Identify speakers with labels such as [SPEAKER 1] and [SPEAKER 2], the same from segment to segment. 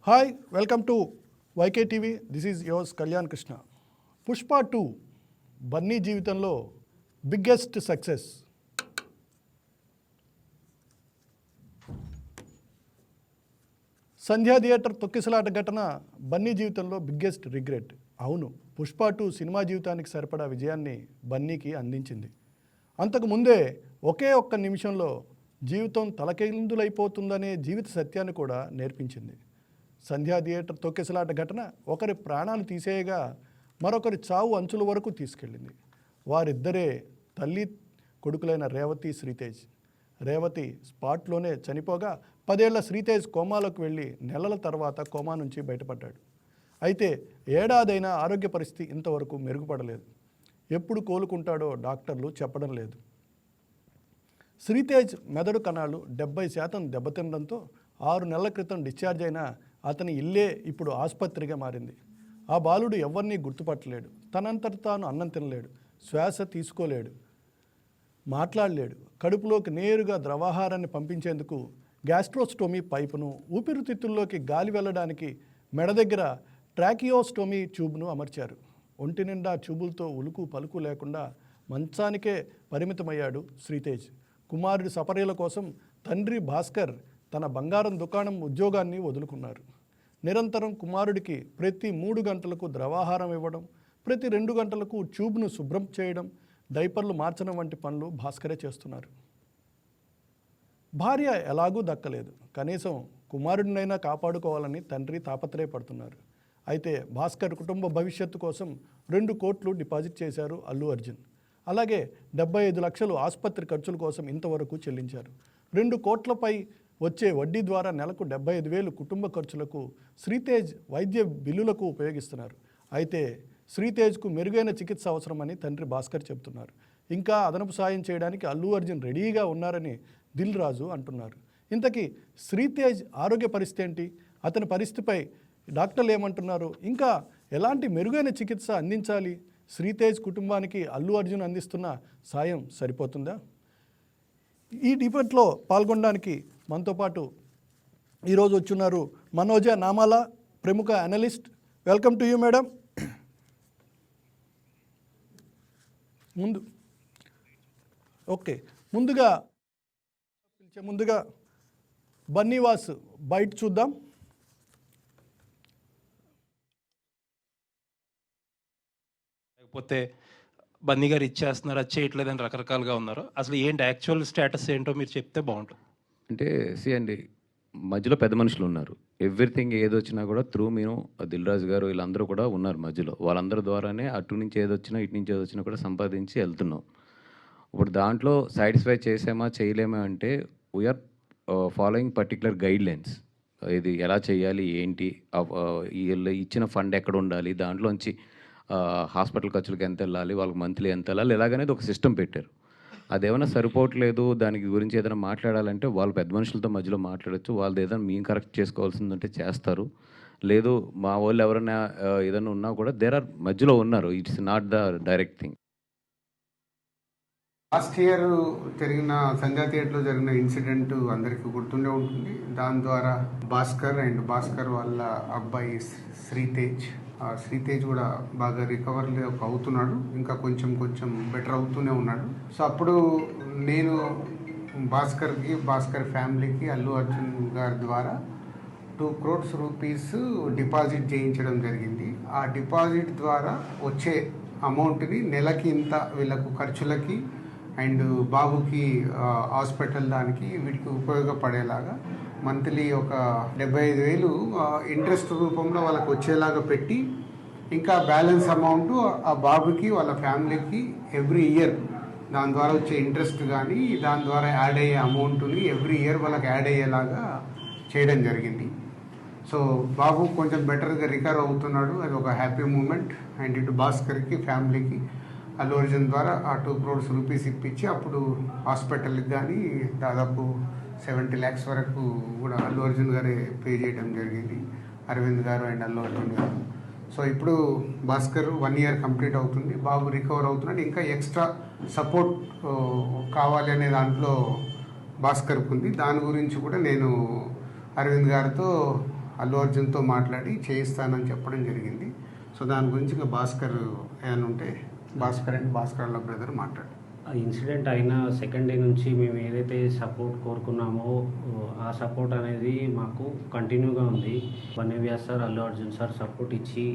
[SPEAKER 1] Hi, welcome to YK TV. This is yours Kalyan Krishna. Pushpa 2 Bunny జీవితంలో biggest success. సంధ్యా theatre తొక్కిసలాట ఘటన బన్నీ జీవితంలో బిగ్గెస్ట్ రిగ్రెట్. అవును, పుష్ప 2 సినిమా జీవితానికి సరిపడా విజయాన్ని బన్నీకి అందించింది. అంతకు ముందే ఒకే ఒక్క నిమిషంలో జీవితం తలకిందులైపోతుందనే జీవిత సత్యాన్ని కూడా నేర్పించింది. సంధ్యా థియేటర్ తొక్కిసలాట ఘటన ఒకరి ప్రాణాలు తీసేయగా మరొకరి చావు అంచుల వరకు తీసుకెళ్ళింది. వారిద్దరే తల్లి కొడుకులైన రేవతి, శ్రీతేజ్. రేవతి స్పాట్లోనే చనిపోగా 10 ఏళ్ల శ్రీతేజ్ కోమాలోకి వెళ్ళి నెలల తర్వాత కోమా నుంచి బయటపడ్డాడు. అయితే ఏడాదైనా ఆరోగ్య పరిస్థితి ఇంతవరకు మెరుగుపడలేదు. ఎప్పుడు కోలుకుంటాడో డాక్టర్లు చెప్పడం లేదు. శ్రీతేజ్ మెదడు కణాలు 70% దెబ్బతినడంతో 6 నెలల క్రితం డిశ్చార్జ్ అయిన అతని ఇల్లే ఇప్పుడు ఆసుపత్రిగా మారింది. ఆ బాలుడు ఎవరినీ గుర్తుపట్టలేడు. తనంతట తాను అన్నం తినలేడు, శ్వాస తీసుకోలేడు, మాట్లాడలేడు. కడుపులోకి నేరుగా ద్రవాహారాన్ని పంపించేందుకు గ్యాస్ట్రోస్టోమీ పైపును, ఊపిరితిత్తుల్లోకి గాలి వెళ్ళడానికి మెడ దగ్గర ట్రాకియోస్టోమీ ట్యూబ్ను అమర్చారు. ఒంటి నిండా ట్యూబులతో ఉలుకు పలుకు లేకుండా మంచానికే పరిమితమయ్యాడు శ్రీతేజ్. కుమారుడి సపర్యల కోసం తండ్రి భాస్కర్ తన బంగారం దుకాణం ఉద్యోగాన్ని వదులుకున్నారు. నిరంతరం కుమారుడికి ప్రతి 3 గంటలకు ద్రవాహారం ఇవ్వడం, ప్రతి 2 గంటలకు ట్యూబ్ను శుభ్రం చేయడం, డైపర్లు మార్చడం వంటి పనులు భాస్కరే చేస్తున్నారు. భార్య ఎలాగూ దక్కలేదు. కనీసం కుమారుడినైనా కాపాడుకోవాలని తండ్రి తాపత్రయపడుతున్నారు. అయితే భాస్కర్ కుటుంబ భవిష్యత్తు కోసం 2 కోట్లు డిపాజిట్ చేశారు అల్లు అర్జున్. అలాగే 75 లక్షలు ఆసుపత్రి ఖర్చుల కోసం ఇంతవరకు చెల్లించారు. 2 కోట్లపై వచ్చే వడ్డీ ద్వారా నెలకు 75,000 కుటుంబ ఖర్చులకు, శ్రీతేజ్ వైద్య బిల్లులకు ఉపయోగిస్తున్నారు. అయితే శ్రీతేజ్కు మెరుగైన చికిత్స అవసరమని తండ్రి భాస్కర్ చెబుతున్నారు. ఇంకా అదనపు సాయం చేయడానికి అల్లు అర్జున్ రెడీగా ఉన్నారని దిల్ రాజు అంటున్నారు. ఇంతకీ శ్రీతేజ్ ఆరోగ్య పరిస్థితి ఏంటి? అతని పరిస్థితిపై డాక్టర్లు ఏమంటున్నారు? ఇంకా ఎలాంటి మెరుగైన చికిత్స అందించాలి? శ్రీతేజ్ కుటుంబానికి అల్లు అర్జున్ అందిస్తున్న సాయం సరిపోతుందా? ఈ డిబేట్లో పాల్గొనడానికి మనతో పాటు ఈరోజు వచ్చున్నారు మనోజ నామాల, ప్రముఖ analyst. Welcome to you madam. ముందుగా బన్నీవాస్ బయట చూద్దాం.
[SPEAKER 2] లేకపోతే బన్నీ గారు ఇచ్చేస్తున్నారు, అది చేయట్లేదని రకరకాలుగా ఉన్నారు. అసలు ఏంటి యాక్చువల్ స్టేటస్ ఏంటో మీరు చెప్తే బాగుంటుంది.
[SPEAKER 3] అంటే అండి, మధ్యలో పెద్ద మనుషులు ఉన్నారు. ఎవ్రీథింగ్ ఏదొచ్చినా కూడా త్రూ మేము దిల్ రాజు గారు వీళ్ళందరూ కూడా ఉన్నారు మధ్యలో. వాళ్ళందరి ద్వారానే అటు నుంచి ఏదొచ్చినా ఇటు నుంచి ఏదొచ్చినా కూడా సంపాదించి వెళ్తున్నాం. ఇప్పుడు దాంట్లో సాటిస్ఫై చేసామా చేయలేమా అంటే we are following particular guidelines. ఇది ఎలా చేయాలి, ఏంటి, ఇచ్చిన ఫండ్ ఎక్కడ ఉండాలి, దాంట్లోంచి హాస్పిటల్ ఖర్చులకు ఎంత వెళ్ళాలి, వాళ్ళకి మంత్లీ ఎంత వెళ్ళాలి, ఇలాగనేది ఒక సిస్టమ్ పెట్టారు. అదేమైనా సరిపోవట్లేదు, దానికి గురించి ఏదైనా మాట్లాడాలంటే వాళ్ళు పెద్ద మనుషులతో మధ్యలో మాట్లాడచ్చు. వాళ్ళది ఏదైనా మేము కరెక్ట్ చేసుకోవాల్సిందంటే చేస్తారు. లేదు మా వాళ్ళు ఎవరైనా ఏదైనా ఉన్నా కూడా దేర్ ఆర్ మధ్యలో ఉన్నారు. It's not the direct thing.
[SPEAKER 4] Last year జరిగిన సంధ్యా థియేటర్లో జరిగిన ఇన్సిడెంట్ అందరికీ గుర్తుండే ఉంటుంది. దాని ద్వారా భాస్కర్ వాళ్ళ అబ్బాయి శ్రీతేజ్ కూడా బాగా రికవర్ అవుతున్నాడు. ఇంకా కొంచెం బెటర్ అవుతూనే ఉన్నాడు. సో అప్పుడు నేను భాస్కర్ ఫ్యామిలీకి అల్లు అర్జున్ గారి ద్వారా 2 crores రూపీస్ డిపాజిట్ చేయించడం జరిగింది. ఆ డిపాజిట్ ద్వారా వచ్చే అమౌంట్ని నెలకి ఇంత వీళ్ళకు ఖర్చులకి అండ్ బాబుకి హాస్పిటల్ దానికి వీటికి ఉపయోగపడేలాగా మంత్లీ ఒక 75,000 ఇంట్రెస్ట్ రూపంలో వాళ్ళకి వచ్చేలాగా పెట్టి, ఇంకా బ్యాలెన్స్ అమౌంట్ ఆ బాబుకి వాళ్ళ ఫ్యామిలీకి ఎవ్రీ ఇయర్ దాని ద్వారా వచ్చే ఇంట్రెస్ట్ కానీ దాని ద్వారా యాడ్ అయ్యే అమౌంట్ని ఎవ్రీ ఇయర్ వాళ్ళకి యాడ్ అయ్యేలాగా చేయడం జరిగింది. సో బాబు కొంచెం బెటర్గా రికవర్ అవుతున్నాడు. అది ఒక హ్యాపీ మూమెంట్. అండ్ ఇటు భాస్కర్కి ఫ్యామిలీకి అల్లు అర్జున్ ద్వారా ఆ 2 crores రూపీస్ ఇప్పించి అప్పుడు హాస్పిటల్కి కానీ దాదాపు 70 lakhs వరకు కూడా అల్లు అర్జున్ గారే పే చేయడం జరిగింది, అరవింద్ గారు అండ్ అల్లు అర్జున్ గారు. సో ఇప్పుడు భాస్కర్ 1 year కంప్లీట్ అవుతుంది, బాబు రికవర్ అవుతున్నాడు. ఇంకా ఎక్స్ట్రా సపోర్ట్ కావాలి అనే దాంట్లో భాస్కర్కు ఉంది. దాని గురించి కూడా నేను అరవింద్ గారితో అల్లు అర్జున్తో మాట్లాడి చేయిస్తానని చెప్పడం జరిగింది. సో దాని గురించి ఇక భాస్కర్ ఏమైనా ఉంటే భాస్కర్ అండ్ భాస్కర్ వాళ్ళ బ్రదర్ మాట్లాడు.
[SPEAKER 5] ఆ ఇన్సిడెంట్ అయిన సెకండ్ డే నుంచి మేము ఏదైతే సపోర్ట్ కోరుకున్నామో ఆ సపోర్ట్ అనేది మాకు కంటిన్యూగా ఉంది. బన్నవ్యాస్ sir, Allu Arjun sir support ఇచ్చి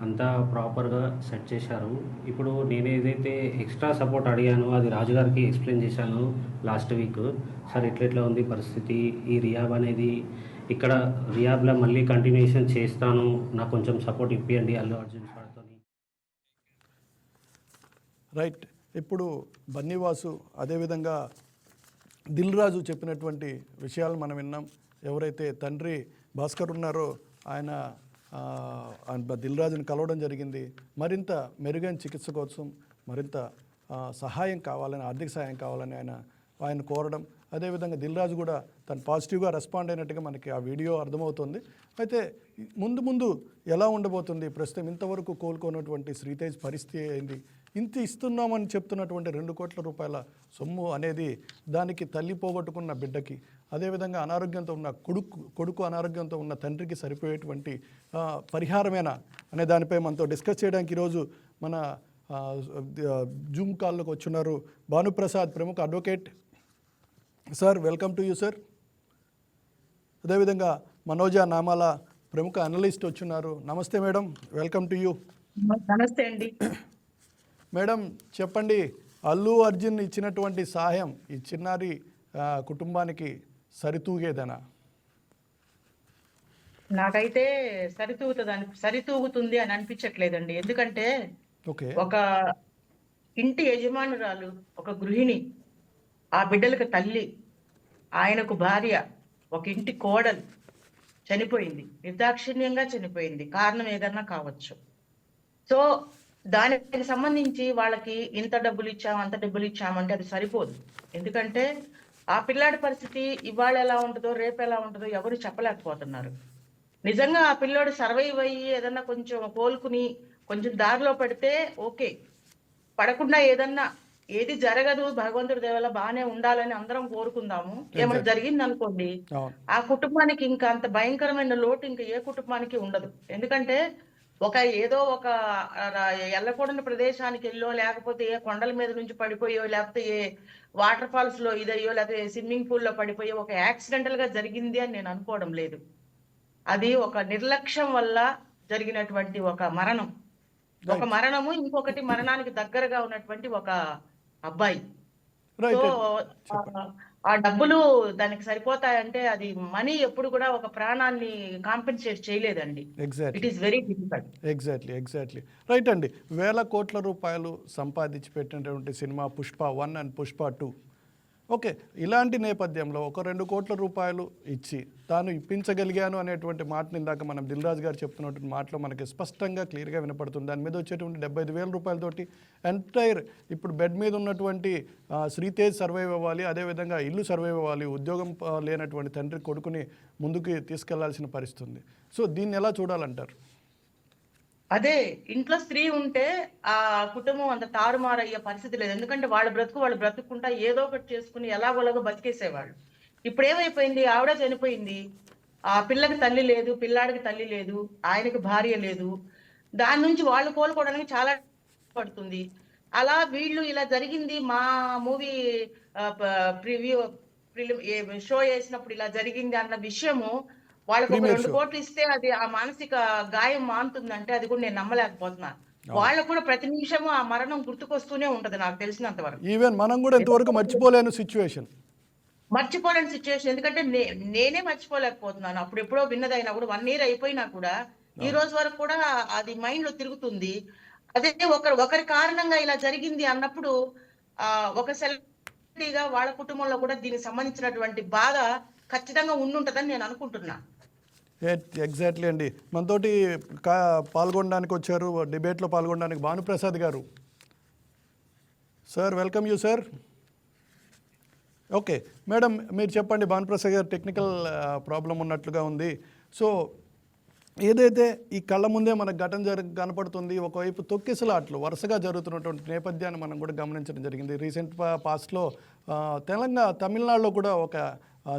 [SPEAKER 5] అంతా ప్రాపర్గా సెట్ చేశారు. ఇప్పుడు నేను ఏదైతే ఎక్స్ట్రా సపోర్ట్ అడిగానో అది రాజుగారికి ఎక్స్ప్లెయిన్ చేశాను లాస్ట్ వీక్. సార్ ఇట్లా ఉంది పరిస్థితి, ఈ రియాబ్ అనేది ఇక్కడ రియాబ్లో మళ్ళీ కంటిన్యూషన్ చేస్తాను, నాకు కొంచెం సపోర్ట్ ఇప్పియండి అల్లు అర్జున్ సార్తో.
[SPEAKER 1] రైట్. ఇప్పుడు బన్నీవాసు అదేవిధంగా దిల్ రాజు చెప్పినటువంటి విషయాలు మనం విన్నాం. ఎవరైతే తండ్రి భాస్కర్ ఉన్నారో ఆయన దిల్ రాజుని కలవడం జరిగింది. మరింత మెరుగైన చికిత్స కోసం మరింత సహాయం కావాలని, ఆర్థిక సహాయం కావాలని ఆయన కోరడం. అదేవిధంగా దిల్ రాజు కూడా తను పాజిటివ్గా రెస్పాండ్ అయినట్టుగా మనకి ఆ వీడియో అర్థమవుతుంది. అయితే ముందు ఎలా ఉండబోతుంది, ప్రస్తుతం ఇంతవరకు కోలుకోనటువంటి శ్రీతేజ్ పరిస్థితి ఏంది, ఇంత ఇస్తున్నామని చెప్తున్నటువంటి 2 కోట్ల రూపాయల సొమ్ము అనేది దానికి తల్లి పోగొట్టుకున్న బిడ్డకి, అదేవిధంగా అనారోగ్యంతో ఉన్న కొడుకు అనారోగ్యంతో ఉన్న తండ్రికి సరిపోయేటువంటి పరిహారమేనా అనే దానిపై మనతో డిస్కస్ చేయడానికి ఈరోజు మన జూమ్ కాల్లోకి వచ్చున్నారు భానుప్రసాద్, ప్రముఖ advocate. Sir welcome to you sir. అదేవిధంగా మనోజ నామాల, ప్రముఖ అనలిస్ట్ వచ్చున్నారు. నమస్తే మేడం, వెల్కమ్ టు యూ.
[SPEAKER 6] నమస్తే అండి.
[SPEAKER 1] మేడం చెప్పండి, అల్లు అర్జున్ ఇచ్చినటువంటి సహాయం ఈ చిన్నారి కుటుంబానికి సరితూగేదనా?
[SPEAKER 6] నాకైతే సరితూగుతుంది అని అనిపించట్లేదండి. ఎందుకంటే ఒక ఇంటి యజమానురాలు, ఒక గృహిణి, ఆ బిడ్డలకు తల్లి, ఆయనకు భార్య, ఒక ఇంటి కోడలు చనిపోయింది, నిర్దాక్షిణ్యంగా చనిపోయింది. కారణం ఏదన్నా కావచ్చు. సో దానికి సంబంధించి వాళ్ళకి ఇంత డబ్బులు ఇచ్చాము, అంత డబ్బులు ఇచ్చామంటే అది సరిపోదు. ఎందుకంటే ఆ పిల్లాడి పరిస్థితి ఇవాళ ఎలా ఉంటుందో రేపు ఎలా ఉంటుందో ఎవరు చెప్పలేకపోతున్నారు. నిజంగా ఆ పిల్లోడు సర్వైవ్ అయ్యి ఏదన్నా కొంచెం కోలుకుని కొంచెం దారిలో పడితే ఓకే, పడకుండా ఏది జరగదు, భగవంతుడి దయ వల్ల బాగానే ఉండాలని అందరం కోరుకుందాము. ఏమైనా జరిగింది అనుకోండి, ఆ కుటుంబానికి ఇంకా అంత భయంకరమైన లోటు ఇంకా ఏ కుటుంబానికి ఉండదు. ఎందుకంటే ఏదో ఒక వెళ్ళకూడని ప్రదేశానికి వెళ్ళో, లేకపోతే ఏ కొండల మీద నుంచి పడిపోయో, లేకపోతే ఏ వాటర్ ఫాల్స్ లో ఇదయ్యో, లేకపోతే స్విమ్మింగ్ పూల్ లో పడిపోయో ఒక యాక్సిడెంటల్ గా జరిగింది అని నేను అనుకోవడం లేదు. అది ఒక నిర్లక్ష్యం వల్ల జరిగినటువంటి ఒక మరణము, ఇంకొకటి మరణానికి దగ్గరగా ఉన్నటువంటి ఒక అబ్బాయి. సో ఆ డబ్బులు దానికి సరిపోతాయంటే అది మనీ ఎప్పుడు కూడా ఒక ప్రాణాన్ని కాంపెన్సేట్ చేయలేదండి. It is very difficult.
[SPEAKER 1] Exactly right అండి. 1000 కోట్ల రూపాయలు సంపాదించి పెట్టినటువంటి cinema Pushpa 1 and Pushpa 2. Okay, ఇలాంటి నేపథ్యంలో ఒక 2 కోట్ల రూపాయలు ఇచ్చి తాను ఇప్పించగలిగాను అనేటువంటి మాటని ఇందాక మనం దిల్ రాజు గారు చెప్తున్నటువంటి మాటలో మనకి స్పష్టంగా క్లియర్గా వినపడుతుంది. దాని మీద వచ్చేటువంటి 75,000 రూపాయలతోటి ఎంటైర్ ఇప్పుడు బెడ్ మీద ఉన్నటువంటి శ్రీతేజ్ సర్వైవ్ అవ్వాలి, అదేవిధంగా ఇల్లు సర్వైవ్ అవ్వాలి, ఉద్యోగం లేనటువంటి తండ్రి కొడుకుని ముందుకు తీసుకెళ్లాల్సిన పరిస్థితి ఉంది. సో దీన్ని ఎలా చూడాలంటారు?
[SPEAKER 6] అదే, ఇంట్లో స్త్రీ ఉంటే ఆ కుటుంబం అంత తారుమారయ్యే పరిస్థితి లేదు. ఎందుకంటే వాళ్ళు బ్రతుకుంటా ఏదో ఒకటి చేసుకుని ఎలాగోలాగో బతికేసేవాళ్ళు. ఇప్పుడు ఏమైపోయింది, ఆవిడ చనిపోయింది, ఆ పిల్లకి తల్లి లేదు, పిల్లాడికి తల్లి లేదు, ఆయనకి భార్య లేదు. దాని నుంచి వాళ్ళు కోలుకోవడానికి చాలా పడుతుంది. అలా వీళ్ళు ఇలా జరిగింది, మా మూవీ షో వేసినప్పుడు ఇలా జరిగింది అన్న విషయము వాళ్ళకి ఒక 2 కోట్లు ఇస్తే అది ఆ మానసిక గాయం మానుతుందంటే అది కూడా నేను నమ్మలేకపోతున్నాను. వాళ్ళకు కూడా ప్రతి నిమిషము ఆ మరణం గుర్తుకొస్తూనే ఉంటది నాకు తెలిసినంత వరకు.
[SPEAKER 1] ఈవెన్ మనం కూడా ఇంతవరకు మర్చిపోలేని సిచ్యువేషన్.
[SPEAKER 6] ఎందుకంటే నేనే మర్చిపోలేకపోతున్నాను. అప్పుడు ఎప్పుడో విన్నదైనా కూడా 1 year అయిపోయినా కూడా ఈ రోజు వరకు కూడా అది మైండ్ లో తిరుగుతుంది. అదే ఒకరి కారణంగా ఇలా జరిగింది అన్నప్పుడు ఒక సెలబ్రిటీగా వాళ్ళ కుటుంబంలో కూడా దీనికి సంబంధించినటువంటి బాధ ఖచ్చితంగా ఉండుంటదని నేను అనుకుంటున్నా.
[SPEAKER 1] ఎగ్జాక్ట్లీ అండి. మనతోటి పాల్గొనడానికి వచ్చారు, డిబేట్లో పాల్గొనడానికి భానుప్రసాద్ గారు. Sir welcome you sir. Okay madam, మీరు చెప్పండి. భానుప్రసాద్ గారు టెక్నికల్ ప్రాబ్లం ఉన్నట్లుగా ఉంది. సో ఏదైతే ఈ కళ్ళ ముందే మనకు ఘటన కనపడుతుంది, ఒకవైపు తొక్కిసలాట్లు వరుసగా జరుగుతున్నటువంటి నేపథ్యాన్ని మనం కూడా గమనించడం జరిగింది. రీసెంట్ పాస్ట్లో తమిళనాడులో కూడా ఒక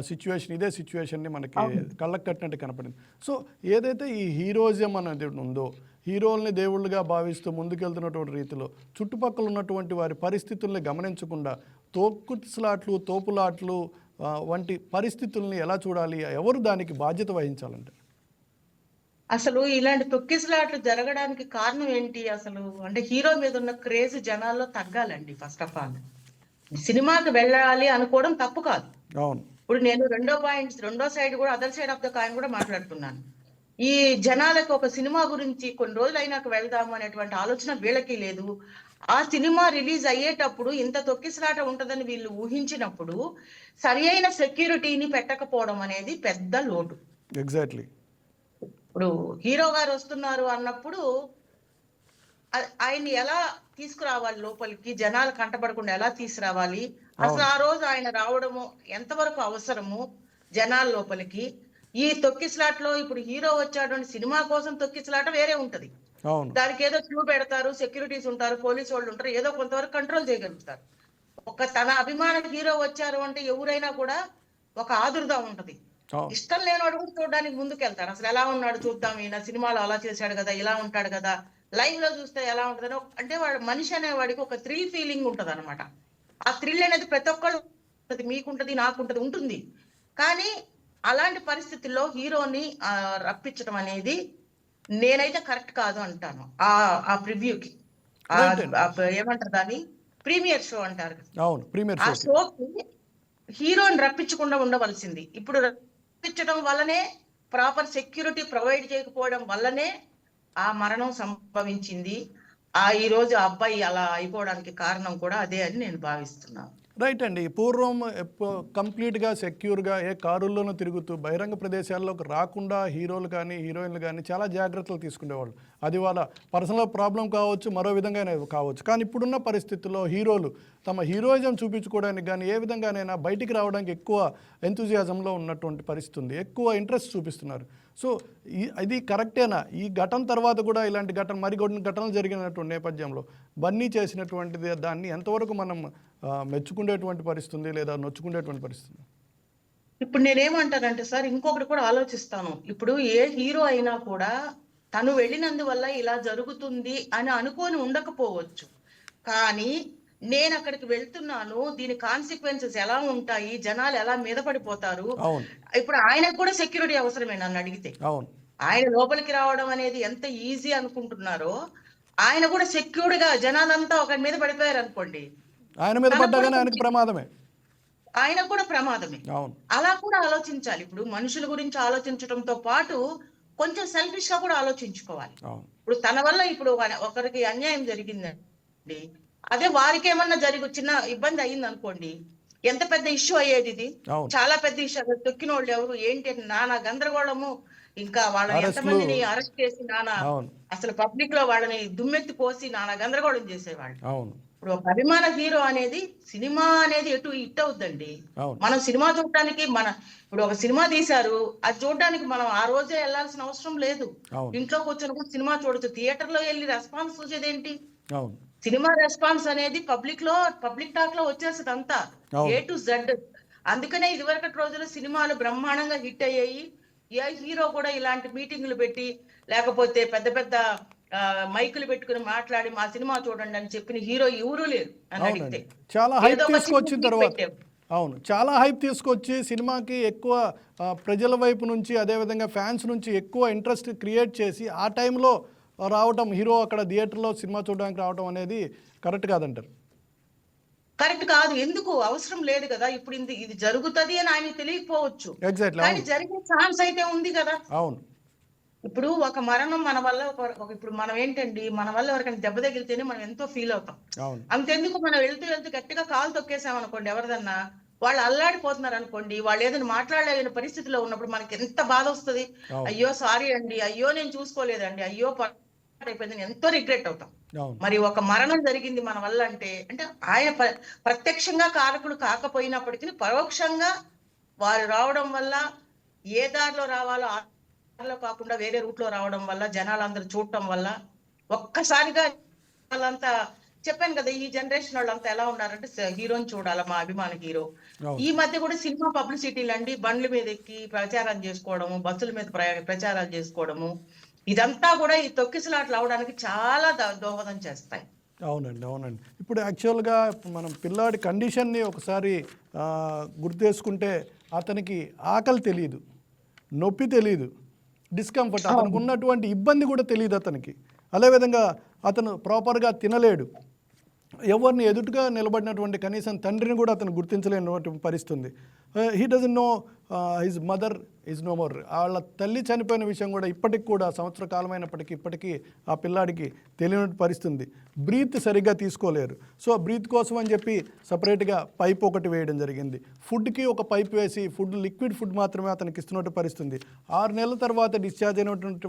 [SPEAKER 1] సిచ్యువేషన్, ఇదే సిచ్యువేషన్ని మనకి కళ్ళకు కట్టినట్టు కనపడింది. సో ఏదైతే ఈ హీరోయిజం అనేది ఉందో, హీరోల్ని దేవుళ్ళుగా భావిస్తూ ముందుకెళ్తున్నటువంటి రీతిలో చుట్టుపక్కల ఉన్నటువంటి వారి పరిస్థితుల్ని గమనించకుండా తోపులాట్లు వంటి పరిస్థితుల్ని ఎలా చూడాలి, ఎవరు దానికి బాధ్యత వహించాలంటే?
[SPEAKER 6] అసలు ఇలాంటి తొక్కిసలాట్లు జరగడానికి కారణం ఏంటి అసలు అంటే హీరో మీద ఉన్న క్రేజ్ జనాల్లో తగ్గాలండి. ఫస్ట్ ఆఫ్ ఆల్ సినిమాకి వెళ్ళాలి అనుకోవడం తప్పు కాదు.
[SPEAKER 1] అవును.
[SPEAKER 6] ఇప్పుడు నేను రెండో సైడ్ కూడా, other side of the coin కూడా మాట్లాడుతున్నాను. ఈ జనాలకు ఒక సినిమా గురించి కొన్ని రోజులు అయినాక వెళ్దాము అనేటువంటి ఆలోచన వీళ్ళకి లేదు. ఆ సినిమా రిలీజ్ అయ్యేటప్పుడు ఇంత తొక్కిసలాట ఉంటదని వీళ్ళు ఊహించినప్పుడు సరి అయిన సెక్యూరిటీని పెట్టకపోవడం అనేది పెద్ద లోటు.
[SPEAKER 1] ఎగ్జాక్ట్లీ.
[SPEAKER 6] ఇప్పుడు హీరో గారు వస్తున్నారు అన్నప్పుడు ఆయన్ని ఎలా తీసుకురావాలి లోపలికి, జనాలు కంటపడకుండా ఎలా తీసుకురావాలి, అసలు ఆ రోజు ఆయన రావడము ఎంతవరకు అవసరము జనాల లోపలికి. ఈ తొక్కిసలాట్ లో ఇప్పుడు హీరో వచ్చాడు అని సినిమా కోసం తొక్కిసలాట వేరే ఉంటది. దానికి ఏదో క్యూ పెడతారు, సెక్యూరిటీస్ ఉంటారు, పోలీసు వాళ్ళు ఉంటారు, ఏదో కొంతవరకు కంట్రోల్ చేయగలుగుతారు. ఒక తన అభిమాన హీరో వచ్చారు అంటే ఎవరైనా కూడా ఒక ఆదుర్దా ఉంటది. ఇష్టం లేనివాడు కూడా చూడడానికి ముందుకెళ్తారు. అసలు ఎలా ఉన్నాడు చూద్దాం, ఈయన సినిమాలో అలా చేశాడు కదా, ఇలా ఉంటాడు కదా, లైవ్ లో చూస్తే ఎలా ఉంటుందని. అంటే వాడు మనిషి అనేవాడికి ఒక థ్రిల్ ఫీలింగ్ ఉంటది అనమాట. ఆ థ్రిల్ అనేది ప్రతి ఒక్కళ్ళు ఉంటుంది, మీకుంటది, నాకుంటది, ఉంటుంది. కానీ అలాంటి పరిస్థితుల్లో హీరోని రప్పించడం అనేది నేనైతే కరెక్ట్ కాదు అంటాను. ఆ ప్రివ్యూకి ఏమంటారు దాన్ని, ప్రీమియర్ షో అంటారు. ఆ షోకి హీరోని రప్పించకుండా ఉండవలసింది. ఇప్పుడు రప్పించడం వల్లనే, ప్రాపర్ సెక్యూరిటీ ప్రొవైడ్ చేయకపోవడం వల్లనే ఆ మరణం సంభవించింది. ఈ రోజు ఆ అబ్బాయి అలా అయిపోవడానికి కారణం కూడా అదే అని నేను భావిస్తున్నాను.
[SPEAKER 1] రైట్ అండి. పూర్వం కంప్లీట్గా సెక్యూర్గా ఏ కారుల్లోనూ తిరుగుతూ బహిరంగ ప్రదేశాల్లోకి రాకుండా హీరోలు కానీ హీరోయిన్లు కానీ చాలా జాగ్రత్తలు తీసుకునేవాళ్ళు. అది వాళ్ళ పర్సనల్ ప్రాబ్లం కావచ్చు, మరో విధంగా కావచ్చు. కానీ ఇప్పుడున్న పరిస్థితుల్లో హీరోలు తమ హీరోయిజం చూపించుకోవడానికి కానీ ఏ విధంగానైనా బయటికి రావడానికి ఎక్కువ ఎంతూజియాజంలో ఉన్నటువంటి పరిస్థితి ఉంది, ఎక్కువ ఇంట్రెస్ట్ చూపిస్తున్నారు. సో ఇది కరెక్టేనా? ఈ ఘటన తర్వాత కూడా ఇలాంటి మరికొన్ని ఘటనలు జరిగినటువంటి నేపథ్యంలో బన్నీ చేసినటువంటిది దాన్ని ఎంతవరకు మనం మెచ్చుకునేటువంటి పరిస్థితి లేదా నొచ్చుకునేటువంటి పరిస్థితి?
[SPEAKER 6] ఇప్పుడు నేనేమంటానంటే సార్, ఇంకొకటి కూడా ఆలోచిస్తాను. ఇప్పుడు ఏ హీరో అయినా కూడా తను వెళ్ళినందువల్ల ఇలా జరుగుతుంది అని అనుకొని ఉండకపోవచ్చు. కానీ నేను అక్కడికి వెళ్తున్నాను, దీని కాన్సిక్వెన్సెస్ ఎలా ఉంటాయి, జనాలు ఎలా మీద పడిపోతారు. ఇప్పుడు ఆయనకు కూడా సెక్యూరిటీ అవసరమే నన్ను అడిగితే. ఆయన లోపలికి రావడం అనేది ఎంత ఈజీ అనుకుంటున్నారో, ఆయన కూడా సెక్యూర్డ్ గా జనాలంతా ఒకరి మీద పడిపోయారు అనుకోండి,
[SPEAKER 1] ఆయన మీద పడ్డగానే ఆయనకు ప్రమాదమే,
[SPEAKER 6] ఆయన కూడా ప్రమాదమే. అలా కూడా ఆలోచించాలి. ఇప్పుడు మనుషుల గురించి ఆలోచించడంతో పాటు కొంచెం సెల్ఫిష్ గా కూడా ఆలోచించుకోవాలి. ఇప్పుడు తన వల్ల ఇప్పుడు ఒకరికి అన్యాయం జరిగిందండి, అదే వారికి ఏమన్నా చిన్న ఇబ్బంది అయ్యింది అనుకోండి, ఎంత పెద్ద ఇష్యూ అయ్యేది. ఇది చాలా పెద్ద ఇష్యూ. తొక్కిన వాళ్ళు ఎవరు ఏంటి నానా గందరగోళము, ఇంకా వాళ్ళని ఎంతమందిని అరెస్ట్ చేసి నానా అసలు పబ్లిక్ లో వాళ్ళని దుమ్మెత్తి పోసి నానా గందరగోళం చేసేవాళ్ళు. ఇప్పుడు ఒక అభిమాన హీరో అనేది, సినిమా అనేది ఎటు హిట్ అవుద్దండి. మనం సినిమా చూడటానికి ఇప్పుడు ఒక సినిమా తీశారు, అది చూడడానికి మనం ఆ రోజే వెళ్లాల్సిన అవసరం లేదు. ఇంట్లో కూర్చొని కూడా సినిమా చూడొచ్చు. థియేటర్ లో వెళ్ళి రెస్పాన్స్ చూసేదేంటి? సినిమా రెస్పాన్స్ అనేది పబ్లిక్ టాక్ లో వచ్చేస్తుంది అంతా, A to Z. అందుకనే ఇదివరకటి రోజుల్లో సినిమాలు బ్రహ్మాండంగా హిట్ అయ్యాయి. ఏ హీరో కూడా ఇలాంటి మీటింగ్లు పెట్టి లేకపోతే పెద్ద పెద్ద మైకులు పెట్టుకుని మాట్లాడి మా సినిమా చూడండి అని చెప్పిన హీరో ఎవరూ లేరు అని అడిగితే.
[SPEAKER 1] చాలా హైప్ తీసుకొచ్చిన తర్వాత చాలా హైప్ తీసుకొచ్చి సినిమాకి ఎక్కువ ప్రజల వైపు నుంచి, అదేవిధంగా ఫ్యాన్స్ నుంచి ఎక్కువ ఇంట్రెస్ట్ క్రియేట్ చేసి ఆ టైంలో రావటం, హీరో అక్కడ థియేటర్లో సినిమా చూడడానికి రావటం అనేది కరెక్ట్ కాదంటారు?
[SPEAKER 6] కరెక్ట్ కాదు. ఎందుకు అవసరం లేదు కదా. ఇప్పుడు ఇది జరుగుతుంది అని ఆయన తెలియకపోవచ్చు, కానీ జరిగే ఛాన్స్ అయితే ఉంది కదా.
[SPEAKER 1] అవును.
[SPEAKER 6] ఇప్పుడు ఒక మరణం మన వల్ల ఇప్పుడు మనం ఏంటండి, మన వల్ల ఎవరికైనా దెబ్బ తగిలితేనే మనం ఎంతో ఫీల్ అవుతాం. అంతెందుకు మనం వెళ్తూ గట్టిగా కాలు తొక్కేసాం అనుకోండి, ఎవరిదన్నా వాళ్ళు అల్లాడిపోతున్నారు అనుకోండి, వాళ్ళు ఏదైనా మాట్లాడలేని పరిస్థితిలో ఉన్నప్పుడు మనకి ఎంత బాధ వస్తుంది. అయ్యో సారీ అండి, అయ్యో నేను చూసుకోలేదండి, అయ్యో అయిపోయింది, ఎంతో రిగ్రెట్ అవుతాం. మరి ఒక మరణం జరిగింది మన వల్ల అంటే ఆయన ప్రత్యక్షంగా కారకులు కాకపోయినప్పటికీ పరోక్షంగా వారు రావడం వల్ల, ఏ దారిలో రావాలో ఆ దారిలో కాకుండా వేరే రూట్ లో రావడం వల్ల, జనాలందరూ చూడటం వల్ల ఒక్కసారిగా వాళ్ళంతా చెప్పాను కదా, ఈ జనరేషన్ వాళ్ళంతా ఎలా ఉన్నారంటే హీరోని చూడాలా మా అభిమాన హీరో.
[SPEAKER 1] అవును.
[SPEAKER 6] ఈ మధ్య కూడా సినిమా పబ్లిసిటీలు అండి, బండ్ల మీద ఎక్కి ప్రచారం చేసుకోవడము, బస్సుల మీద ప్రచారాలు చేసుకోవడము, ఇదంతా కూడా ఈ తొక్కిసలాట్లు అవడానికి చాలా దోహదం చేస్తాయి.
[SPEAKER 1] అవునండి. ఇప్పుడు యాక్చువల్గా మనం పిల్లాడి కండిషన్ని ఒకసారి గుర్తు చేసుకుంటే అతనికి ఆకలి తెలియదు, నొప్పి తెలియదు, డిస్కంఫర్ట్, అతనికి ఉన్నటువంటి ఇబ్బంది కూడా తెలియదు అతనికి. అదేవిధంగా అతను ప్రాపర్గా తినలేడు, ఎవరిని ఎదుటిగా నిలబడినటువంటి కనీసం తండ్రిని కూడా అతను గుర్తించలేనటువంటి పరిస్థితి ఉంది. He doesn't know his mother is no more. వాళ్ళ తల్లి చనిపోయిన విషయం కూడా ఇప్పటికి కూడా సంవత్సర కాలమైనప్పటికీ ఇప్పటికీ ఆ పిల్లాడికి తెలియని పరిస్థితి ఉంది. బ్రీత్ సరిగ్గా తీసుకోలేరు. సో బ్రీత్ కోసం అని చెప్పి సపరేట్గా పైప్ ఒకటి వేయడం జరిగింది. ఫుడ్కి ఒక పైప్ వేసి లిక్విడ్ ఫుడ్ మాత్రమే అతనికి ఇస్తున్నట్టు పరిస్థితి ఉంది. 6 నెలల తర్వాత డిశ్చార్జ్ అయినటువంటి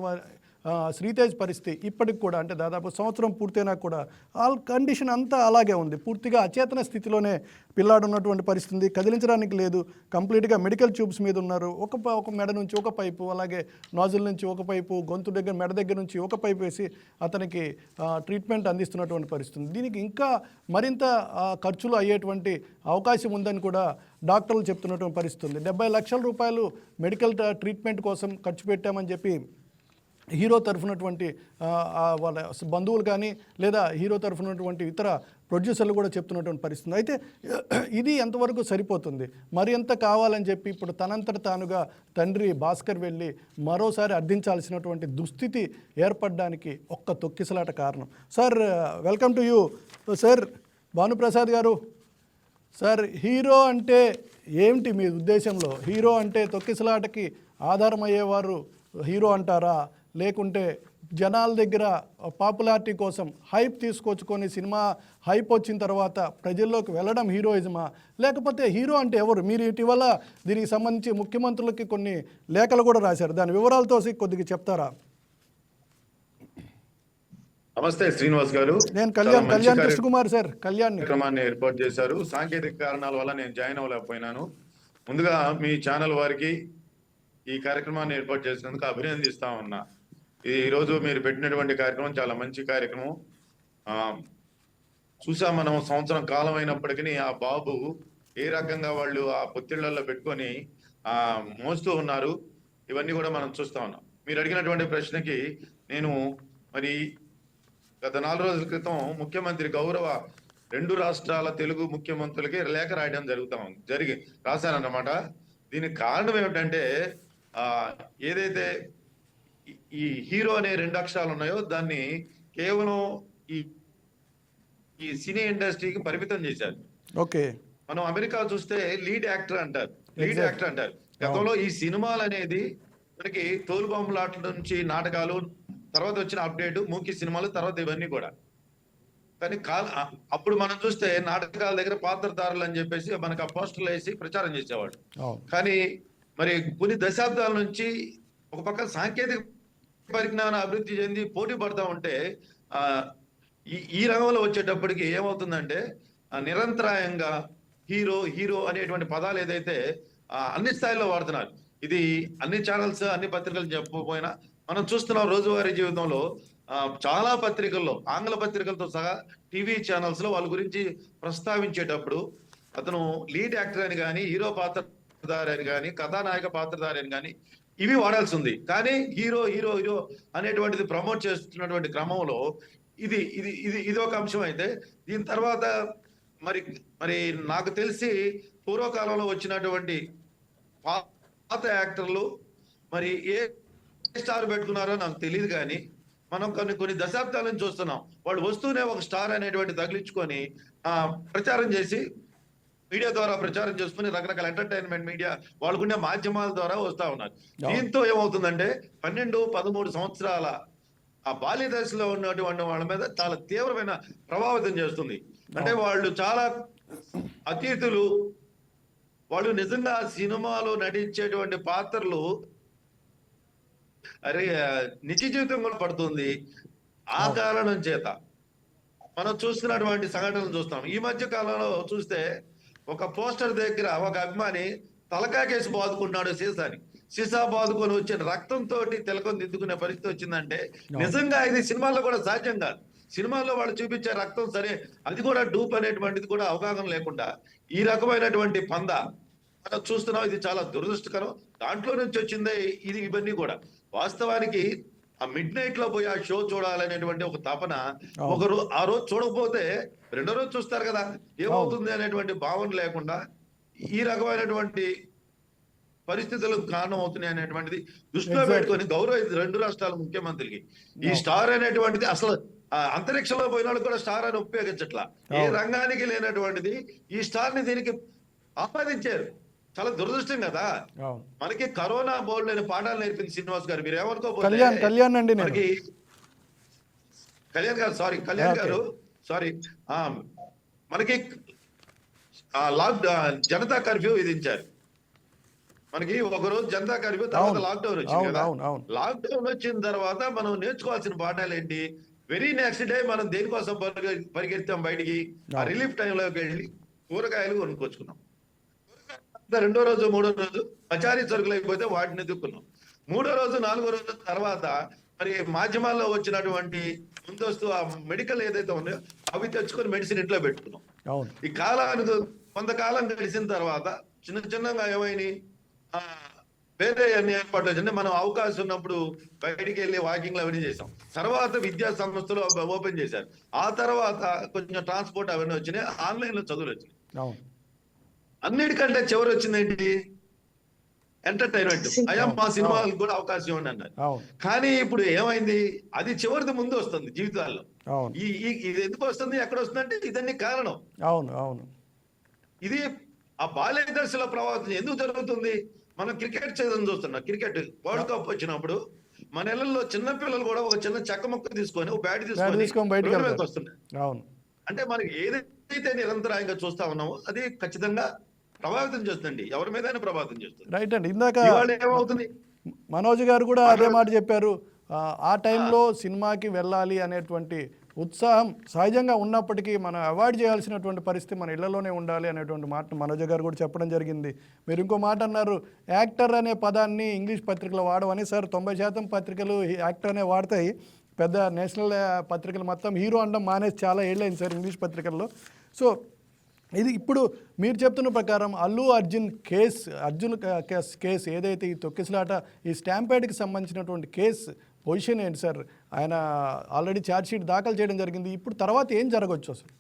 [SPEAKER 1] శ్రీతేజ్ పరిస్థితి ఇప్పటికి కూడా, అంటే దాదాపు సంవత్సరం పూర్తయినా కూడా కండిషన్ అంతా అలాగే ఉంది. పూర్తిగా అచేతన స్థితిలోనే పిల్లాడు ఉన్నటువంటి పరిస్థితి, కదిలించడానికి లేదు, కంప్లీట్గా మెడికల్ ట్యూబ్స్ మీద ఉన్నారు. ఒక మెడ నుంచి ఒక పైపు, అలాగే నాజిల్ నుంచి ఒక పైపు, గొంతు దగ్గర మెడ దగ్గర నుంచి ఒక పైపు వేసి అతనికి ట్రీట్మెంట్ అందిస్తున్నటువంటి పరిస్థితి. దీనికి ఇంకా మరింత ఖర్చులు అయ్యేటువంటి అవకాశం ఉందని కూడా డాక్టర్లు చెప్తున్నటువంటి పరిస్థితి ఉంది. 70 లక్షల రూపాయలు మెడికల్ ట్రీట్మెంట్ కోసం ఖర్చు పెట్టామని చెప్పి హీరో తరఫునటువంటి వాళ్ళ బంధువులు కానీ లేదా హీరో తరఫునటువంటి ఇతర ప్రొడ్యూసర్లు కూడా చెప్తున్నటువంటి పరిస్థితి. అయితే ఇది ఎంతవరకు సరిపోతుంది, మరి ఎంత కావాలని చెప్పి ఇప్పుడు తనంతట తానుగా తండ్రి భాస్కర్ వెళ్ళి మరోసారి అర్థించాల్సినటువంటి దుస్థితి ఏర్పడడానికి ఒక్క తొక్కిసలాట కారణం. Sir, welcome to you sir. Bhanuprasad గారు, సార్, హీరో అంటే ఏమిటి మీ ఉద్దేశంలో? హీరో అంటే తొక్కిసలాటకి ఆధారమయ్యేవారు హీరో అంటారా, లేకుంటే జనాల దగ్గర పాపులారిటీ కోసం హైప్ తీసుకొచ్చుకొని సినిమా హైప్ వచ్చిన తర్వాత ప్రజల్లోకి వెళ్ళడం హీరోయిజమా, లేకపోతే హీరో అంటే ఎవరు? మీరు ఇటీవల దీనికి సంబంధించి ముఖ్యమంత్రులకి కొన్ని లేఖలు కూడా రాశారు, దాని వివరాలతో కొద్దిగా చెప్తారా?
[SPEAKER 7] నమస్తే శ్రీనివాస్ గారు.
[SPEAKER 1] నేను కళ్యాణ్ కృష్ణకుమార్ సార్.
[SPEAKER 7] కార్యక్రమాన్ని ఏర్పాటు చేశారు. సాంకేతిక కారణాల వల్ల నేను జాయిన్ అవ్వలేకపోయినాను. ముందుగా మీ ఛానల్ వారికి ఈ కార్యక్రమాన్ని ఏర్పాటు చేసినందుకు అభినందిస్తా ఉన్నా. ఈ రోజు మీరు పెట్టినటువంటి కార్యక్రమం చాలా మంచి కార్యక్రమం. చూసాం మనం, సంవత్సరం కాలం అయినప్పటికీ ఆ బాబు ఏ రకంగా వాళ్ళు ఆ పొత్తిళ్లలో పెట్టుకొని మోస్తూ ఉన్నారు, ఇవన్నీ కూడా మనం చూస్తా ఉన్నాం. మీరు అడిగినటువంటి ప్రశ్నకి నేను మరి గత 4 రోజుల క్రితం ముఖ్యమంత్రి గౌరవ 2 రాష్ట్రాల తెలుగు ముఖ్యమంత్రులకి లేఖ రాయడం రాశానన్నమాట. దీనికి కారణం ఏమిటంటే ఏదైతే ఈ హీరో అనే 2 అక్షరాలు ఉన్నాయో దాన్ని కేవలం ఈ సినీ ఇండస్ట్రీకి పరిమితం చేశారు.
[SPEAKER 1] ఓకే,
[SPEAKER 7] మనం అమెరికా చూస్తే లీడ్ యాక్టర్ అంటారు. గతంలో ఈ సినిమాలు అనేది మనకి తోలుబొమ్మలాట్ల నుంచి నాటకాలు, తర్వాత వచ్చిన అప్డేట్ మూకీ సినిమాలు, తర్వాత ఇవన్నీ కూడా. కానీ అప్పుడు మనం చూస్తే నాటకాల దగ్గర పాత్రధారులు అని చెప్పేసి మనకు ఆ పోస్టర్లు వేసి ప్రచారం చేసేవాడు. కానీ మరి కొన్ని దశాబ్దాల నుంచి ఒక పక్క సాంకేతిక పరిజ్ఞానం అభివృద్ధి చెంది పోటీ పడతా ఉంటే ఈ రంగంలో వచ్చేటప్పటికి ఏమవుతుందంటే నిరంతరాయంగా హీరో అనేటువంటి పదాలు ఏదైతే అన్ని స్థాయిలో వాడుతున్నారు. ఇది అన్ని ఛానల్స్, అన్ని పత్రికలు చెప్పకపోయినా మనం చూస్తున్నాం రోజువారీ జీవితంలో చాలా పత్రికల్లో, ఆంగ్ల పత్రికలతో సహా టీవీ ఛానల్స్ లో వాళ్ళ గురించి ప్రస్తావించేటప్పుడు అతను లీడ్ యాక్టర్ అని కానీ, హీరో పాత్రధారి అని కానీ, కథానాయక పాత్రధారి అని కానీ ఇవి వాడాల్సి ఉంది. కానీ హీరో అనేటువంటిది ప్రమోట్ చేస్తున్నటువంటి క్రమంలో ఇది ఒక అంశం. అయితే దీని తర్వాత మరి నాకు తెలిసి పూర్వకాలంలో వచ్చినటువంటి పాత యాక్టర్లు మరి ఏ స్టార్ పెట్టుకున్నారో నాకు తెలియదు. కానీ మనం కొన్ని దశాబ్దాల నుంచి చూస్తున్నాం, వాళ్ళు వస్తూనే ఒక స్టార్ అనేటువంటి తగిలించుకొని ప్రచారం చేసి మీడియా ద్వారా ప్రచారం చేసుకుని రకరకాల ఎంటర్టైన్మెంట్ మీడియా వాళ్ళకుండే మాధ్యమాల ద్వారా వస్తా ఉన్నారు. దీంతో ఏమవుతుందంటే 12-13 సంవత్సరాల ఆ బాల్య దశలో ఉన్నటువంటి వాళ్ళ మీద చాలా తీవ్రమైన ప్రభావితం చేస్తుంది. అంటే వాళ్ళు చాలా అతిథులు, వాళ్ళు నిజంగా సినిమాలో నటించేటువంటి పాత్రలు నిజ జీవితం కూడా పడుతుంది. ఆ కారణం చేత మనం చూస్తున్నటువంటి సంఘటనలు చూస్తాం. ఈ మధ్య కాలంలో చూస్తే ఒక పోస్టర్ దగ్గర ఒక అభిమాని తలకాకేసి బాదుకున్నాడు సీసా బాదుకొని వచ్చిన రక్తంతో తిలకం దిద్దుకునే పరిస్థితి వచ్చిందంటే నిజంగా ఇది సినిమాల్లో కూడా సాధ్యం కాదు. సినిమాల్లో వాళ్ళు చూపించే రక్తం సరే, అది కూడా డూప్ అనేటువంటిది కూడా అవగాహన లేకుండా ఈ రకమైనటువంటి పంద మనం చూస్తున్నాం. ఇది చాలా దురదృష్టకరం. దాంట్లో నుంచి వచ్చిందే ఇది ఇవన్నీ కూడా. వాస్తవానికి ఆ మిడ్ నైట్ లో పోయి ఆ షో చూడాలనేటువంటి ఒక తపన, ఆ రోజు చూడకపోతే రెండో రోజు చూస్తారు కదా, ఏమవుతుంది అనేటువంటి భావన లేకుండా ఈ రకమైనటువంటి పరిస్థితులకు కారణం అవుతున్నాయి అనేటువంటిది దృష్టిలో పెట్టుకొని గౌరవ రెండు రాష్ట్రాల ముఖ్యమంత్రికి ఈ స్టార్ అనేటువంటిది అసలు అంతరిక్షంలో పోయిన వాళ్ళు కూడా స్టార్ అని ఉపయోగించట్లా. ఏ రంగానికి లేనటువంటిది ఈ స్టార్ ని దీనికి ఆపాదించారు. చాలా దురదృష్టం కదా. మనకి కరోనా బోర్డు లేని పాఠాలు నేర్పింది శ్రీనివాస్ గారు. మీరు ఏమనుకోకపోతే మనకి కళ్యాణ్ గారు సారీ మనకి జనతా కర్ఫ్యూ విధించారు. మనకి ఒక రోజు జనతా కర్ఫ్యూ, తర్వాత లాక్డౌన్ వచ్చింది కదా. లాక్డౌన్ వచ్చిన తర్వాత మనం నేర్చుకోవాల్సిన పాఠాలు ఏంటి? వెరీ నెక్స్ట్ డే మనం దేనికోసం పరిగెత్తాం బయటికి? ఆ రిలీఫ్ టైంలోకి వెళ్ళి కూరగాయలు కొనుక్కొచ్చుకున్నాం. రెండో రోజు మూడో రోజు పచారీ సరుకులు అయిపోతే వాటిని ఎదుర్కొన్నాం. మూడో రోజు నాలుగో రోజు తర్వాత మరి మాధ్యమాల్లో వచ్చినటువంటి ముందస్తు ఆ మెడికల్ ఏదైతే ఉందో అవి తెచ్చుకొని మెడిసిన్ ఇంట్లో పెట్టుకున్నాం. ఈ కాలానికి కొంతకాలం గడిచిన తర్వాత చిన్నగా ఏమైనా వేరే అన్ని ఏర్పాట్లు వచ్చింది. మనం అవకాశం ఉన్నప్పుడు బయటికి వెళ్ళి వాకింగ్లు అవన్నీ చేసాం. తర్వాత విద్యా సంస్థలు ఓపెన్ చేశారు. ఆ తర్వాత కొంచెం ట్రాన్స్పోర్ట్ అవన్నీ వచ్చినాయి. ఆన్లైన్ లో చదువులు వచ్చినాయి. అన్నిటికంటే చివరి వచ్చింది ఏంటి? ఎంటర్టైన్మెంట్. అయ్యా మా సినిమాలకు కూడా అవకాశం ఇవ్వండి అన్నారు. కానీ ఇప్పుడు ఏమైంది? అది చివరిది ముందు వస్తుంది జీవితాల్లో. ఇది ఎందుకు వస్తుంది, ఎక్కడ వస్తుంది అంటే ఇదన్నీ కారణం. ఇది ఆ బాల్య దశలో ప్రభావితం ఎందుకు జరుగుతుంది? మనం క్రికెట్ సీజన్ చూస్తున్నాం. క్రికెట్ వరల్డ్ కప్ వచ్చినప్పుడు మన ఇళ్లలో చిన్న పిల్లలు కూడా ఒక చిన్న చెక్క ముక్క తీసుకొని ఒక బ్యాట్ తీసుకొని బయటకు వస్తున్నాయి. అంటే మనకి ఏదైతే నిరంతరాయంగా చూస్తా ఉన్నామో అది ఖచ్చితంగా ప్రభావితం చేస్తుంది. ఎవరి మీదైనా ప్రభావితం చేస్తుంది.
[SPEAKER 1] రైట్ అండి. ఇందాక
[SPEAKER 7] ఏమవుతుంది,
[SPEAKER 1] మనోజ్ గారు కూడా అదే మాట చెప్పారు. ఆ టైంలో సినిమాకి వెళ్ళాలి అనేటువంటి ఉత్సాహం సహజంగా ఉన్నప్పటికీ మనం అవాయిడ్ చేయాల్సినటువంటి పరిస్థితి మన ఇళ్లలోనే ఉండాలి అనేటువంటి మాట మనోజ్ గారు కూడా చెప్పడం జరిగింది. మీరు ఇంకో మాట అన్నారు, యాక్టర్ అనే పదాన్ని ఇంగ్లీష్ పత్రికలు వాడవని. సార్ 90% పత్రికలు యాక్టర్ అనే వాడతాయి. పెద్ద నేషనల్ పత్రికలు మొత్తం హీరో అనడం మానేసి చాలా ఏళ్ళైంది సార్ ఇంగ్లీష్ పత్రికల్లో. సో ఇది ఇప్పుడు మీరు చెప్తున్న ప్రకారం అల్లు అర్జున్ కేసు ఏదైతే ఈ తొక్కిసలాట ఈ స్టాంపేడ్కి సంబంధించినటువంటి కేసు పొజిషన్ ఏంటి సార్? ఆయన ఆల్రెడీ ఛార్జ్షీట్ దాఖలు చేయడం జరిగింది. ఇప్పుడు తర్వాత ఏం జరగవచ్చు అసలు?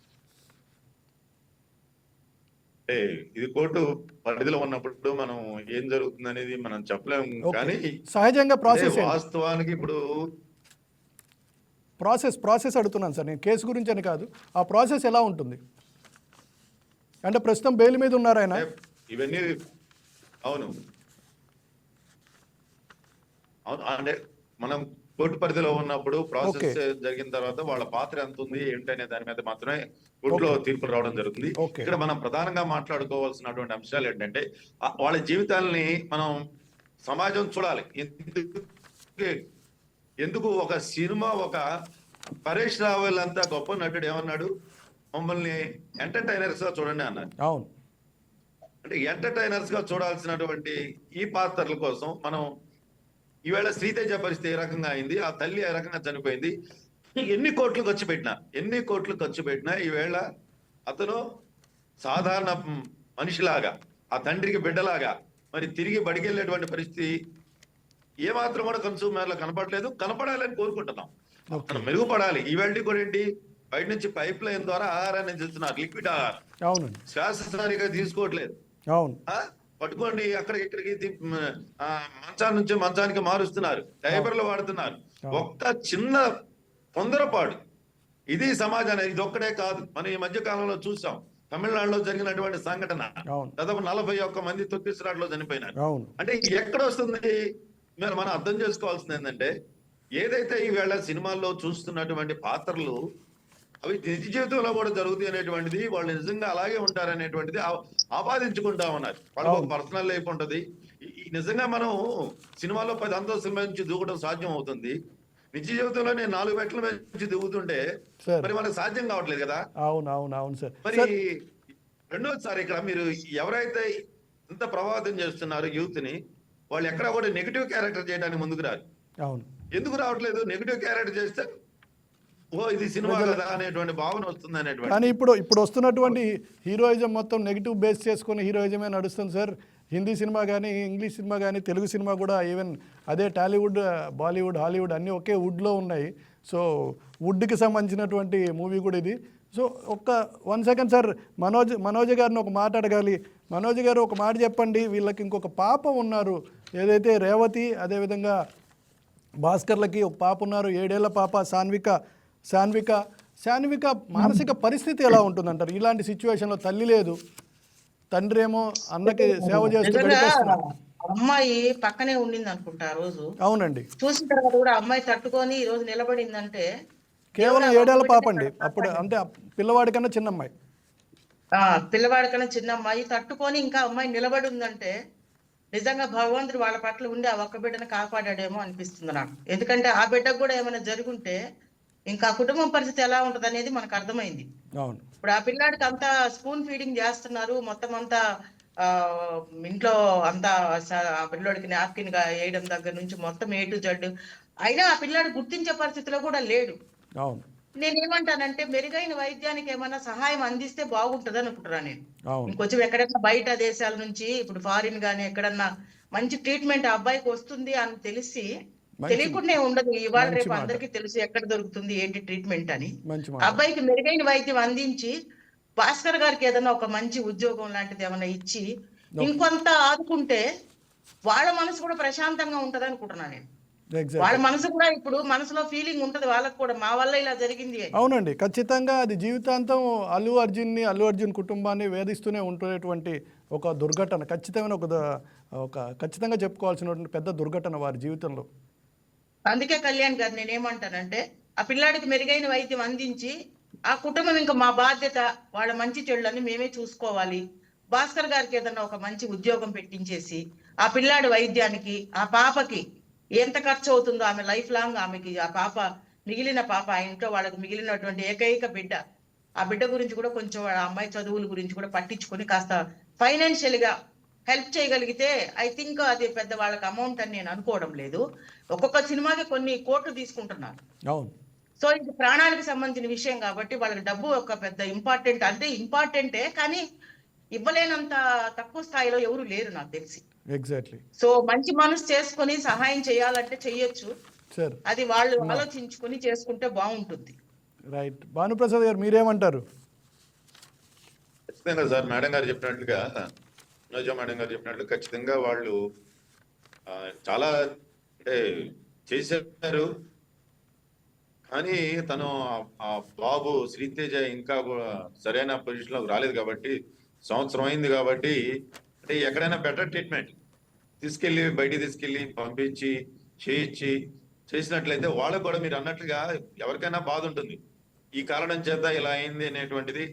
[SPEAKER 7] ఇది కోర్టు పరిధిలో ఉన్నప్పుడు మనం ఏం జరుగుతుంది అనేది మనం చెప్పలేము. కానీ
[SPEAKER 1] సహజంగా ప్రాసెస్
[SPEAKER 7] వాస్తవానికి ఇప్పుడు
[SPEAKER 1] ప్రాసెస్ అడుగుతున్నాను సార్. నేను కేసు గురించి అని కాదు, ఆ ప్రాసెస్ ఎలా ఉంటుంది అంటే ప్రస్తుతం బెయిల్ మీద ఉన్నారు ఆయన.
[SPEAKER 7] ఇవన్నీ అవును అంటే మనం కోర్టు పరిధిలో ఉన్నప్పుడు ప్రాసెస్ జరిగిన తర్వాత వాళ్ళ పాత్ర ఎంత ఉంది ఏంటనే దాని మీద మాత్రమే కోర్టులో తీర్పులు రావడం జరుగుతుంది. ఇక్కడ మనం ప్రధానంగా మాట్లాడుకోవాల్సినటువంటి అంశాలు ఏంటంటే వాళ్ళ జీవితాలని మనం సమాజం చూడాలి. ఎందుకు ఒక సినిమా ఒక పరేష్ రావల్ అంతా గొప్ప నటుడు ఏమన్నాడు, మమ్మల్ని ఎంటర్టైనర్స్ గా చూడండి అన్నారు.
[SPEAKER 1] అవును,
[SPEAKER 7] అంటే ఎంటర్టైనర్స్ గా చూడాల్సినటువంటి ఈ పాత్రల కోసం మనం ఈవేళ శ్రీతేజ పరిస్థితి ఏ రకంగా అయింది, ఆ తల్లి ఏ రకంగా చనిపోయింది, ఎన్ని కోట్లు ఖర్చు పెట్టినా ఈవేళ అతను సాధారణ మనిషిలాగా ఆ తండ్రికి బిడ్డలాగా మరి తిరిగి బడికెళ్ళేటువంటి పరిస్థితి ఏమాత్రం కూడా కన్సూమర్లో కనపడలేదు. కనపడాలని కోరుకుంటున్నాం. అతను మెరుగుపడాలి. ఈవేళ కూడా ఏంటి, బయట నుంచి పైప్ లైన్ ద్వారా ఆహారాన్ని అందిస్తున్నారు, లిక్విడ్ ఆహారం, శ్వాస సరిగా తీసుకోవట్లేదు. పట్టుకోండి అక్కడ ఇక్కడికి మంచాల నుంచి మంచానికి మారుస్తున్నారు, డైపర్లు వాడుతున్నారు. ఒక్క చిన్న తొందరపాటు ఇది సమాజాన్ని, ఇది ఒక్కడే కాదు. మనం ఈ మధ్య కాలంలో చూసాం తమిళనాడులో జరిగినటువంటి సంఘటన, దాదాపు 41 మంది తొక్కిసలాటలో చనిపోయినారు. అంటే ఎక్కడ వస్తుంది? మనం అర్థం చేసుకోవాల్సింది ఏంటంటే ఏదైతే ఈవేళ సినిమాల్లో చూస్తున్నటువంటి పాత్రలు అవి నిజ జీవితంలో కూడా జరుగుతాయి అనేటువంటిది, వాళ్ళు నిజంగా అలాగే ఉంటారనేటువంటిది ఆపాదించుకుంటా ఉన్నారు. వాళ్ళకి ఒక పర్సనల్ లైఫ్ ఉంటుంది. నిజంగా మనం సినిమాలో 10 అంతస్తుల నుంచి దూకడం సాధ్యం అవుతుంది. నిజ జీవితంలో నేను 4 మెట్ల నుంచి దిగుతుంటే మరి మనకు సాధ్యం కావట్లేదు కదా.
[SPEAKER 1] అవును సార్.
[SPEAKER 7] మరి రెండోసారి ఇక్కడ మీరు ఎవరైతే ఇంత ప్రభావితం చేస్తున్నారు యూత్ ని, వాళ్ళు ఎక్కడ కూడా నెగిటివ్ క్యారెక్టర్ చేయడానికి ముందుకు రారు. ఎందుకు రావట్లేదు? నెగిటివ్ క్యారెక్టర్ చేస్తే ఓ ఇది సినిమా కదా అనేటువంటి భావన వస్తుంది
[SPEAKER 1] కానీ
[SPEAKER 7] అనేటువంటి.
[SPEAKER 1] ఇప్పుడు వస్తున్నటువంటి హీరోయిజం మొత్తం నెగిటివ్ బేస్ చేసుకుని హీరోయిజమే నడుస్తుంది సార్. హిందీ సినిమా కానీ, ఇంగ్లీష్ సినిమా కానీ, తెలుగు సినిమా కూడా ఈవెన్ అదే టాలీవుడ్, బాలీవుడ్, హాలీవుడ్ అన్నీ ఒకే వుడ్లో ఉన్నాయి. సో వుడ్కి సంబంధించినటువంటి మూవీ కూడా ఇది. సో 1 సెకండ్ సార్, మనోజ్ గారిని ఒక మాట అడగాలి. మనోజ్ గారు ఒక మాట చెప్పండి, వీళ్ళకి ఇంకొక పాప ఉన్నారు, ఏదైతే రేవతి, అదేవిధంగా భాస్కర్లకి ఒక పాప ఉన్నారు, 7 ఏళ్ల పాప శాన్విక మానసిక పరిస్థితి ఎలా ఉంటుందంటారు ఇలాంటి సిచ్యువేషన్లో? తల్లి లేదు, తండ్రి ఏమో అన్నకి సేవ చేస్తూ గడిపేస్తున్నారు.
[SPEAKER 6] అమ్మాయి పక్కనే ఉండింది అనుకుంటా ఆ రోజు.
[SPEAKER 1] అవునండి,
[SPEAKER 6] చూసిన తర్వాత కూడా అమ్మాయి తట్టుకొని ఈ రోజు నిలబడిందంటే
[SPEAKER 1] కేవలం 7 ఏళ్ల పాప అండి అప్పుడు, అంటే పిల్లవాడి కన్నా చిన్న అమ్మాయి.
[SPEAKER 6] పిల్లవాడి కన్నా చిన్న అమ్మాయి తట్టుకొని ఇంకా అమ్మాయి నిలబడి ఉందంటే నిజంగా భగవంతుడు వాళ్ళ పట్ల ఉండి ఆ ఒక్క బిడ్డను కాపాడాడేమో అనిపిస్తుంది నాకు. ఎందుకంటే ఆ బిడ్డకు కూడా ఏమైనా జరుగుంటే ఇంకా కుటుంబం పరిస్థితి ఎలా ఉంటది అనేది మనకు అర్థమైంది.
[SPEAKER 1] అవును,
[SPEAKER 6] ఇప్పుడు ఆ పిల్లాడికి అంతా స్పూన్ ఫీడింగ్ చేస్తున్నారు, మొత్తం అంతా ఇంట్లో అంతా ఆ పిల్లోడికి నాప్కిన్ గా వేయడం దగ్గర నుంచి మొత్తం A to Z. అయినా ఆ పిల్లాడు గుర్తించే పరిస్థితిలో కూడా లేడు.
[SPEAKER 1] అవును,
[SPEAKER 6] నేనేమంటానంటే మెరుగైన వైద్యానికి ఏమైనా సహాయం అందిస్తే బాగుంటది అనుకుంటున్నాను నేను.
[SPEAKER 1] అవును,
[SPEAKER 6] ఇంకొంచెం ఎక్కడైనా బయట దేశాల నుంచి ఇప్పుడు ఫారిన్ గానీ ఎక్కడన్నా మంచి ట్రీట్మెంట్ ఆ అబ్బాయికి వస్తుంది అని తెలియకుండా ఉండదు. ఇవాళ రేపు అందరికీ తెలుసు ఎక్కడ దొరుకుతుంది ఏంటి ట్రీట్మెంట్ అని. అబ్బాయికి మెరుగైన వైద్యం అందించి భాస్కర్ గారికి ఏదైనా ఒక మంచి ఉద్యోగం లాంటిది ఏమైనా ఇచ్చి ఇంకొంత ఆదుకుంటే వాళ్ళ మనసు కూడా ప్రశాంతంగా ఉంటది అనుకుంటున్నాను నేను. వాళ్ళ మనసు కూడా ఇప్పుడు మనసులో ఫీలింగ్ ఉంటది వాళ్ళకి కూడా, మా వల్ల ఇలా జరిగింది.
[SPEAKER 1] అవునండి, ఖచ్చితంగా అది జీవితాంతం అల్లు అర్జున్ కుటుంబాన్ని వేధిస్తూనే ఉంటున్నటువంటి ఒక దుర్ఘటన, ఖచ్చితమైన ఖచ్చితంగా చెప్పుకోవాల్సినటువంటి పెద్ద దుర్ఘటన వారి జీవితంలో.
[SPEAKER 6] అందుకే కళ్యాణ్ గారు నేనేమంటానంటే ఆ పిల్లాడికి మెరుగైన వైద్యం అందించి ఆ కుటుంబం ఇంకా మా బాధ్యత, వాళ్ళ మంచి చెడులని మేమే చూసుకోవాలి. భాస్కర్ గారికి ఏదన్నా ఒక మంచి ఉద్యోగం పెట్టించేసి ఆ పిల్లాడి వైద్యానికి ఆ పాపకి ఎంత ఖర్చు అవుతుందో, ఆమె లైఫ్ లాంగ్ ఆమెకి ఆ పాప మిగిలిన పాప ఆ ఇంట్లో వాళ్ళకి మిగిలినటువంటి ఏకైక బిడ్డ, ఆ బిడ్డ గురించి కూడా కొంచెం ఆ అమ్మాయి చదువుల గురించి కూడా పట్టించుకొని కాస్త ఫైనాన్షియల్ గా హెల్ప్ చేయగలిగితే ఐ థింక్ అది పెద్ద వాళ్ళకి అమౌంట్ అని నేను అనుకోవడం లేదు. ఒక్కొక్క సినిమాకి కొన్ని కోట్లు తీసుకుంటున్నారు. సో ఇది ప్రాణానికి సంబంధించిన విషయం కాబట్టి వాళ్ళకి డబ్బు ఒక పెద్ద ఇంపార్టెంటే, కానీ ఇవ్వలేనంత తక్కువ స్థాయిలో ఎవరు లేరు నాకు తెలిసి.
[SPEAKER 1] ఎగ్జాక్ట్లీ.
[SPEAKER 6] సో మంచి మనసు చేసుకుని సహాయం చేయాలంటే చెయ్యొచ్చు, అది వాళ్ళు ఆలోచించుకొని చేసుకుంటే బాగుంటుంది.
[SPEAKER 1] రైట్. భానుప్రసాద్ గారు మీరేమంటారు?
[SPEAKER 7] ఖచ్చితంగా సార్, మేడం గారు చెప్పినట్లుగా, నోజా మేడం గారు చెప్పినట్లు ఖచ్చితంగా వాళ్ళు చాలా అంటే చేశారు. కానీ తను ఆ బాబు శ్రీతేజ ఇంకా సరైన పొజిషన్ లోకి రాలేదు కాబట్టి, సంవత్సరం అయింది కాబట్టి, అంటే ఎక్కడైనా బెటర్ ట్రీట్మెంట్ బయటికి తీసుకెళ్ళి పంపించి చేసినట్లయితే వాళ్ళకు కూడా మీరు అన్నట్లుగా ఎవరికైనా బాధ ఉంటుంది. ఈ కారణం చేత ఇలా అయింది అనేటువంటిది,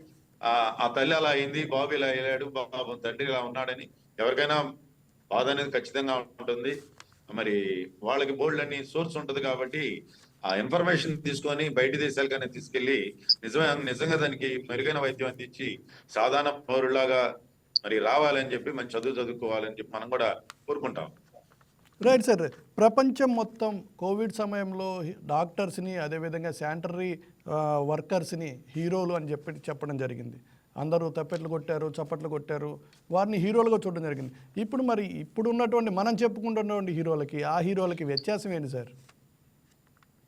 [SPEAKER 7] ఆ తల్లి అలా అయింది, బాబు ఇలా అయ్యాడు, బాబు తండ్రి ఇలా ఉన్నాడని ఎవరికైనా బాధ అనేది ఖచ్చితంగా ఉంటుంది. మరి వాళ్ళకి బోల్డ్ అని సోర్స్ ఉంటుంది కాబట్టి ఆ ఇన్ఫర్మేషన్ తీసుకొని బయట దేశాలకనే తీసుకెళ్లి నిజంగా దానికి మెరుగైన వైద్యం అందించి సాధారణ పౌరులాగా మరి రావాలని చెప్పి మంచి చదువుకోవాలని చెప్పి మనం కూడా కోరుకుంటాం.
[SPEAKER 1] Right sir. ప్రపంచం మొత్తం కోవిడ్ సమయంలో డాక్టర్స్ని, అదేవిధంగా శానిటరీ వర్కర్స్ని హీరోలు అని చెప్పడం జరిగింది. అందరూ చప్పట్లు కొట్టారు, వారిని హీరోలుగా చూడడం జరిగింది. ఇప్పుడు ఉన్నటువంటి మనం చెప్పుకుంటున్నటువంటి హీరోలకి ఆ హీరోలకి వ్యత్యాసం ఏంటి సార్?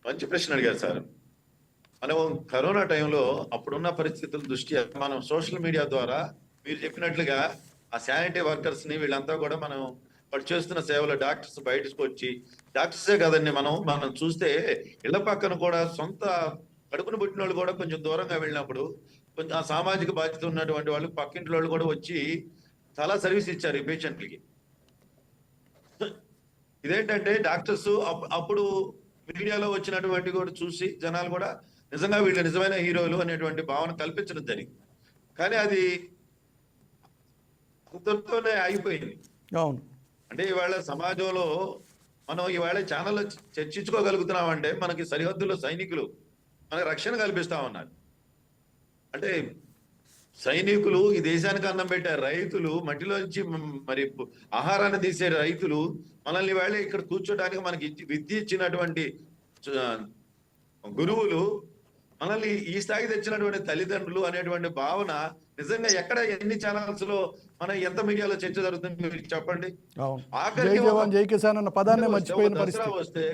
[SPEAKER 7] మంచి ప్రశ్న అడిగారు సార్. మనం కరోనా టైంలో అప్పుడున్న పరిస్థితుల దృష్ట్యా మనం సోషల్ మీడియా ద్వారా మీరు చెప్పినట్లుగా ఆ శానిటరీ వర్కర్స్ ని వీళ్ళంతా కూడా మనం వాడు చేస్తున్న సేవలో డాక్టర్స్ బయటకు వచ్చి, డాక్టర్సే కదండి, మనం చూస్తే ఇళ్ల పక్కన కూడా సొంత కడుపును పుట్టిన వాళ్ళు కూడా కొంచెం దూరంగా వెళ్ళినప్పుడు కొంచెం ఆ సామాజిక బాధ్యత ఉన్నటువంటి వాళ్ళు పక్కింటి వాళ్ళు కూడా వచ్చి చాలా సర్వీస్ ఇచ్చారు ఈ పేషెంట్లకి. ఇదేంటంటే డాక్టర్స్ అప్పుడు మీడియాలో వచ్చినటువంటి కూడా చూసి జనాలు కూడా నిజంగా వీళ్ళు నిజమైన హీరోలు అనేటువంటి భావన కల్పించడం జరిగింది. కానీ అది అంతతోనే ఆగిపోయింది.
[SPEAKER 1] అవును.
[SPEAKER 7] అంటే ఇవాళ సమాజంలో మనం ఇవాళ ఛానల్లో చర్చించుకోగలుగుతున్నామంటే మనకి సరిహద్దులో సైనికులు మనకి రక్షణ కల్పిస్తా ఉన్నారు. అంటే సైనికులు ఈ దేశానికి అన్నం పెట్టే రైతులు, మట్టిలోంచి మరి ఆహారాన్ని తీసే రైతులు మనల్ని వేళ ఇక్కడ కూర్చోడానికి మనకి విద్య ఇచ్చినటువంటి గురువులు మనల్ని ఈ స్థాయికి తెచ్చినటువంటి తల్లిదండ్రులు అనేటువంటి భావన నిజంగా ఎక్కడ ఎన్ని ఛానల్స్ లో మన ఎంత మీడియాలో చర్చ జరుగుతుంది మీరు చెప్పండి.
[SPEAKER 1] అవును. జై
[SPEAKER 7] ఆఖరికి
[SPEAKER 1] జవాన్ జై కిసాన్ అన్న పదాన్నే మర్చిపోయిన
[SPEAKER 7] దసరా
[SPEAKER 1] పరిస్థితి.
[SPEAKER 7] వస్తే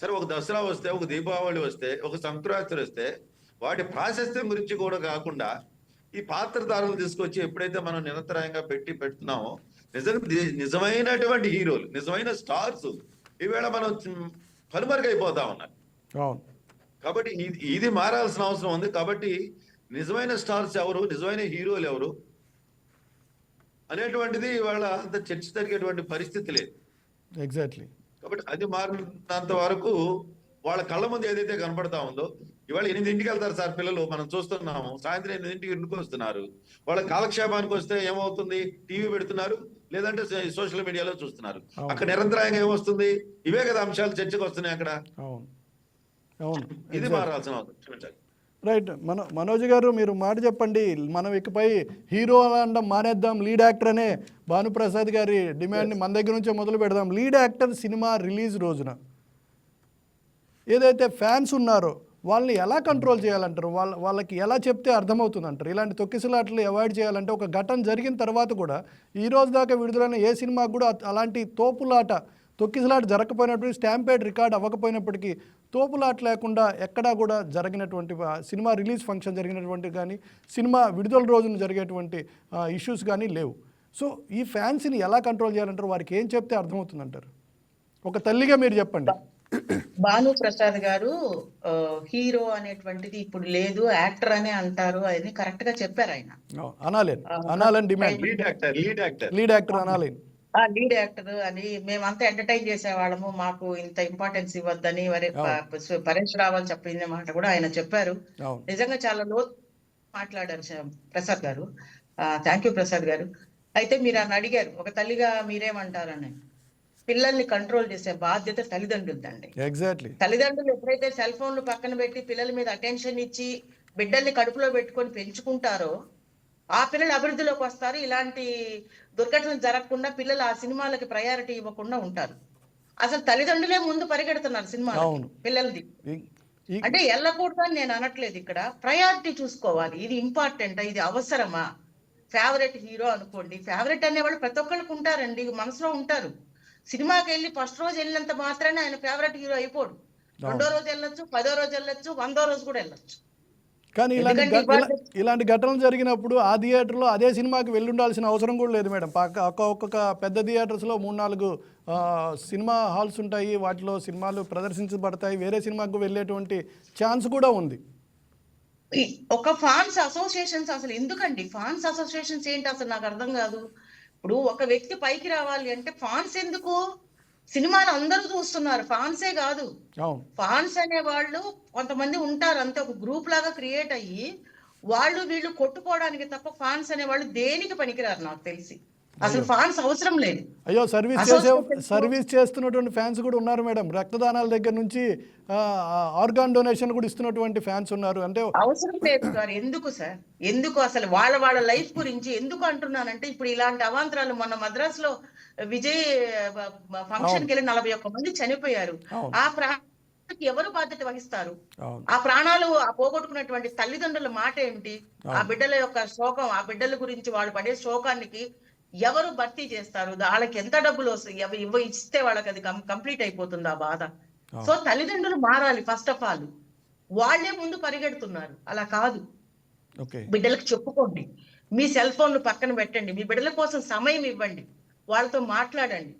[SPEAKER 7] సరే, ఒక దసరా వస్తే, ఒక దీపావళి వస్తే, ఒక సంక్రాంతి వస్తే వాటి ప్రాశస్త్యం గురించి కూడా కాకుండా ఈ పాత్రధారులు తీసుకొచ్చి ఎప్పుడైతే మనం నిరంతరాయంగా పెడుతున్నామో నిజమైనటువంటి హీరోలు, నిజమైన స్టార్స్ ఈవేళ మనం కనుమరుగైపోతా ఉన్నారు.
[SPEAKER 1] అవును.
[SPEAKER 7] కాబట్టి ఇది మారాల్సిన అవసరం ఉంది. కాబట్టి నిజమైన స్టార్స్ ఎవరు, నిజమైన హీరోలు ఎవరు అనేటువంటిది ఇవాళ అంత చర్చ జరిగేటువంటి పరిస్థితి లేదు.
[SPEAKER 1] ఎగ్జాక్ట్లీ.
[SPEAKER 7] కాబట్టి అది మారినంత వరకు వాళ్ళ కళ్ళ ముందు ఏదైతే కనపడతా ఉందో, ఇవాళ 8ంటికి వెళ్తారు సార్ పిల్లలు, మనం చూస్తున్నాము. సాయంత్రం 8ంటికి ఇంటికి వస్తున్నారు. వాళ్ళ కాలక్షేపానికి వస్తే ఏమవుతుంది, టీవీ పెడుతున్నారు, లేదంటే సోషల్ మీడియాలో చూస్తున్నారు. అక్కడ నిరంతరాయంగా ఏమొస్తుంది, ఇవే కదా అంశాలు చర్చకు వస్తున్నాయి అక్కడ.
[SPEAKER 1] అవును. అవును.
[SPEAKER 7] ఇది మారాల్సిన అవసరం.
[SPEAKER 1] రైట్. మనోజ్ గారు మీరు మాట చెప్పండి. మనం ఇకపై హీరో అనడం మానేద్దాం, లీడ్ యాక్టర్ అనే భానుప్రసాద్ గారి డిమాండ్ని మన దగ్గర నుంచే మొదలు పెడదాం. లీడ్ యాక్టర్ సినిమా రిలీజ్ రోజున ఏదైతే ఫ్యాన్స్ ఉన్నారో వాళ్ళని ఎలా కంట్రోల్ చేయాలంటారు, వాళ్ళకి ఎలా చెప్తే అర్థమవుతుంది అంటారు? ఇలాంటి తొక్కిసలాటలు అవాయిడ్ చేయాలంటే ఒక ఘటన జరిగిన తర్వాత కూడా ఈ రోజు దాకా విడుదలైన ఏ సినిమాకు కూడా అలాంటి తోపులాట, తొక్కిసలాట జరగకపోయినప్పటికీ, స్టాంపేడ్ రికార్డ్ అవ్వకపోయినప్పటికీ, తోపులాట లేకుండా ఎక్కడా కూడా జరిగినటువంటి సినిమా రిలీజ్ ఫంక్షన్ జరిగినటువంటి కానీ, సినిమా విడుదల రోజున జరిగేటువంటి ఇష్యూస్ కానీ లేవు. సో ఈ ఫ్యాన్స్ని ఎలా కంట్రోల్ చేయాలంటారు? వారికి ఏం చెప్తే అర్థమవుతుందంటారు? ఒక తల్లిగా మీరు చెప్పండి.
[SPEAKER 6] భానుప్రసాద్ గారు హీరో అనేటువంటిది ఇప్పుడు లేదు, యాక్టర్ అనే అంటారు అని కరెక్ట్ గా చెప్పారు ఆయన.
[SPEAKER 1] అనాలని డిమాండ్. లీడ్ యాక్టర్ అనాలి.
[SPEAKER 6] లీడ్ యాక్టర్ అని మేమంతా ఎంటర్టైన్ చేసేవాళ్ళము, మాకు ఇంత ఇంపార్టెన్స్ ఇవ్వద్దని పరేష్ రావల్ చెప్పిన మాట కూడా ఆయన చెప్పారు. నిజంగా చాలా లోతు మాట్లాడారు ప్రసాద్ గారు. థ్యాంక్ యూ ప్రసాద్ గారు. అయితే మీరు అని అడిగారు, ఒక తల్లిగా మీరేమంటారని. పిల్లల్ని కంట్రోల్ చేసే బాధ్యత తల్లిదండ్రులదండి.
[SPEAKER 1] ఎగ్జాక్ట్లీ.
[SPEAKER 6] తల్లిదండ్రులు ఎప్పుడైతే సెల్ ఫోన్లు పక్కన పెట్టి పిల్లల మీద అటెన్షన్ ఇచ్చి బిడ్డల్ని కడుపులో పెట్టుకొని పెంచుకుంటారో ఆ పిల్లలు అభివృద్ధిలోకి వస్తారు. ఇలాంటి దుర్ఘటనలు జరగకుండా పిల్లలు ఆ సినిమాలకి ప్రయారిటీ ఇవ్వకుండా ఉంటారు. అసలు తల్లిదండ్రులే ముందు పరిగెడుతున్నారు సినిమా పిల్లలది. అంటే వెళ్ళకూడదు అని నేను అనట్లేదు, ఇక్కడ ప్రయారిటీ చూసుకోవాలి. ఇది ఇంపార్టెంట్, ఇది అవసరమా? ఫేవరెట్ హీరో అనుకోండి, ఫేవరెట్ అనేవాళ్ళు ప్రతి ఒక్కరికి ఉంటారండి, మనసులో ఉంటారు. సినిమాకి వెళ్ళి ఫస్ట్ రోజు వెళ్ళినంత మాత్రాన్ని ఆయన ఫేవరెట్ హీరో అయిపోడు. 2వ రోజు వెళ్ళొచ్చు, 10వ రోజు వెళ్ళొచ్చు, 100వ రోజు కూడా వెళ్ళొచ్చు.
[SPEAKER 1] కానీ ఇలాంటి ఘటనలు జరిగినప్పుడు ఆ థియేటర్లో అదే సినిమాకి వెళ్ళి ఉండాల్సిన అవసరం కూడా లేదు మేడం. ఒక్కొక్క పెద్ద థియేటర్స్లో 3-4 సినిమా హాల్స్ ఉంటాయి, వాటిలో సినిమాలు ప్రదర్శించబడతాయి. వేరే సినిమాకు వెళ్ళేటువంటి ఛాన్స్ కూడా ఉంది.
[SPEAKER 6] ఒక ఫాన్స్ అసోసియేషన్స్ అసలు ఎందుకండి? ఫాన్స్ అసోసియేషన్స్ ఏంటి అసలు నాకు అర్థం కాదు. ఇప్పుడు ఒక వ్యక్తి పైకి రావాలి అంటే ఫాన్స్ ఎందుకు? సినిమాలు అందరూ చూస్తున్నారు, ఫాన్సే కాదు. ఫాన్స్ అనే వాళ్ళు కొంతమంది ఉంటారు అంతే, ఒక గ్రూప్ లాగా క్రియేట్ అయ్యి వాళ్ళు వీళ్ళు కొట్టుకోవడానికి తప్ప ఫాన్స్ అనే వాళ్ళు దేనికి పనికిరారు నాకు తెలిసి. అసలు ఫాన్స్ అవసరం లేదు.
[SPEAKER 1] అయ్యో, సర్వీస్ చేస్తున్నటువంటి ఫ్యాన్స్ కూడా ఉన్నారు మేడం. రక్తదానాల దగ్గర నుంచి ఆర్గాన్ డొనేషన్ కూడా ఇస్తున్నటువంటి ఫ్యాన్స్ ఉన్నారు. అంటే
[SPEAKER 6] అవసరం లేదు సార్. ఎందుకు సార్? ఎందుకు అసలు వాళ్ళ లైఫ్ గురించి ఎందుకు అంటున్నానంటే, ఇప్పుడు ఇలాంటి అవాంతరాలు మొన్న మద్రాసులో విజయ్ ఫంక్షన్ కి వెళ్ళి 41 మంది చనిపోయారు. ఆ ప్రాణానికి ఎవరు బాధ్యత వహిస్తారు? ఆ ప్రాణాలు పోగొట్టుకున్నటువంటి తల్లిదండ్రుల మాట ఏమిటి? ఆ బిడ్డల యొక్క శోకం, ఆ బిడ్డల గురించి వాళ్ళు పడే శోకానికి ఎవరు భర్తీ చేస్తారు? వాళ్ళకి ఎంత డబ్బులు వస్తాయి? ఇస్తే వాళ్ళకి అది కంప్లీట్ అయిపోతుంది ఆ బాధ. సో తల్లిదండ్రులు మారాలి. ఫస్ట్ ఆఫ్ ఆల్ వాళ్లే ముందు పరిగెడుతున్నారు, అలా కాదు. బిడ్డలకు చెప్పుకోండి, మీ సెల్ ఫోన్లు పక్కన పెట్టండి, మీ బిడ్డల కోసం సమయం ఇవ్వండి, వాళ్ళతో మాట్లాడండి.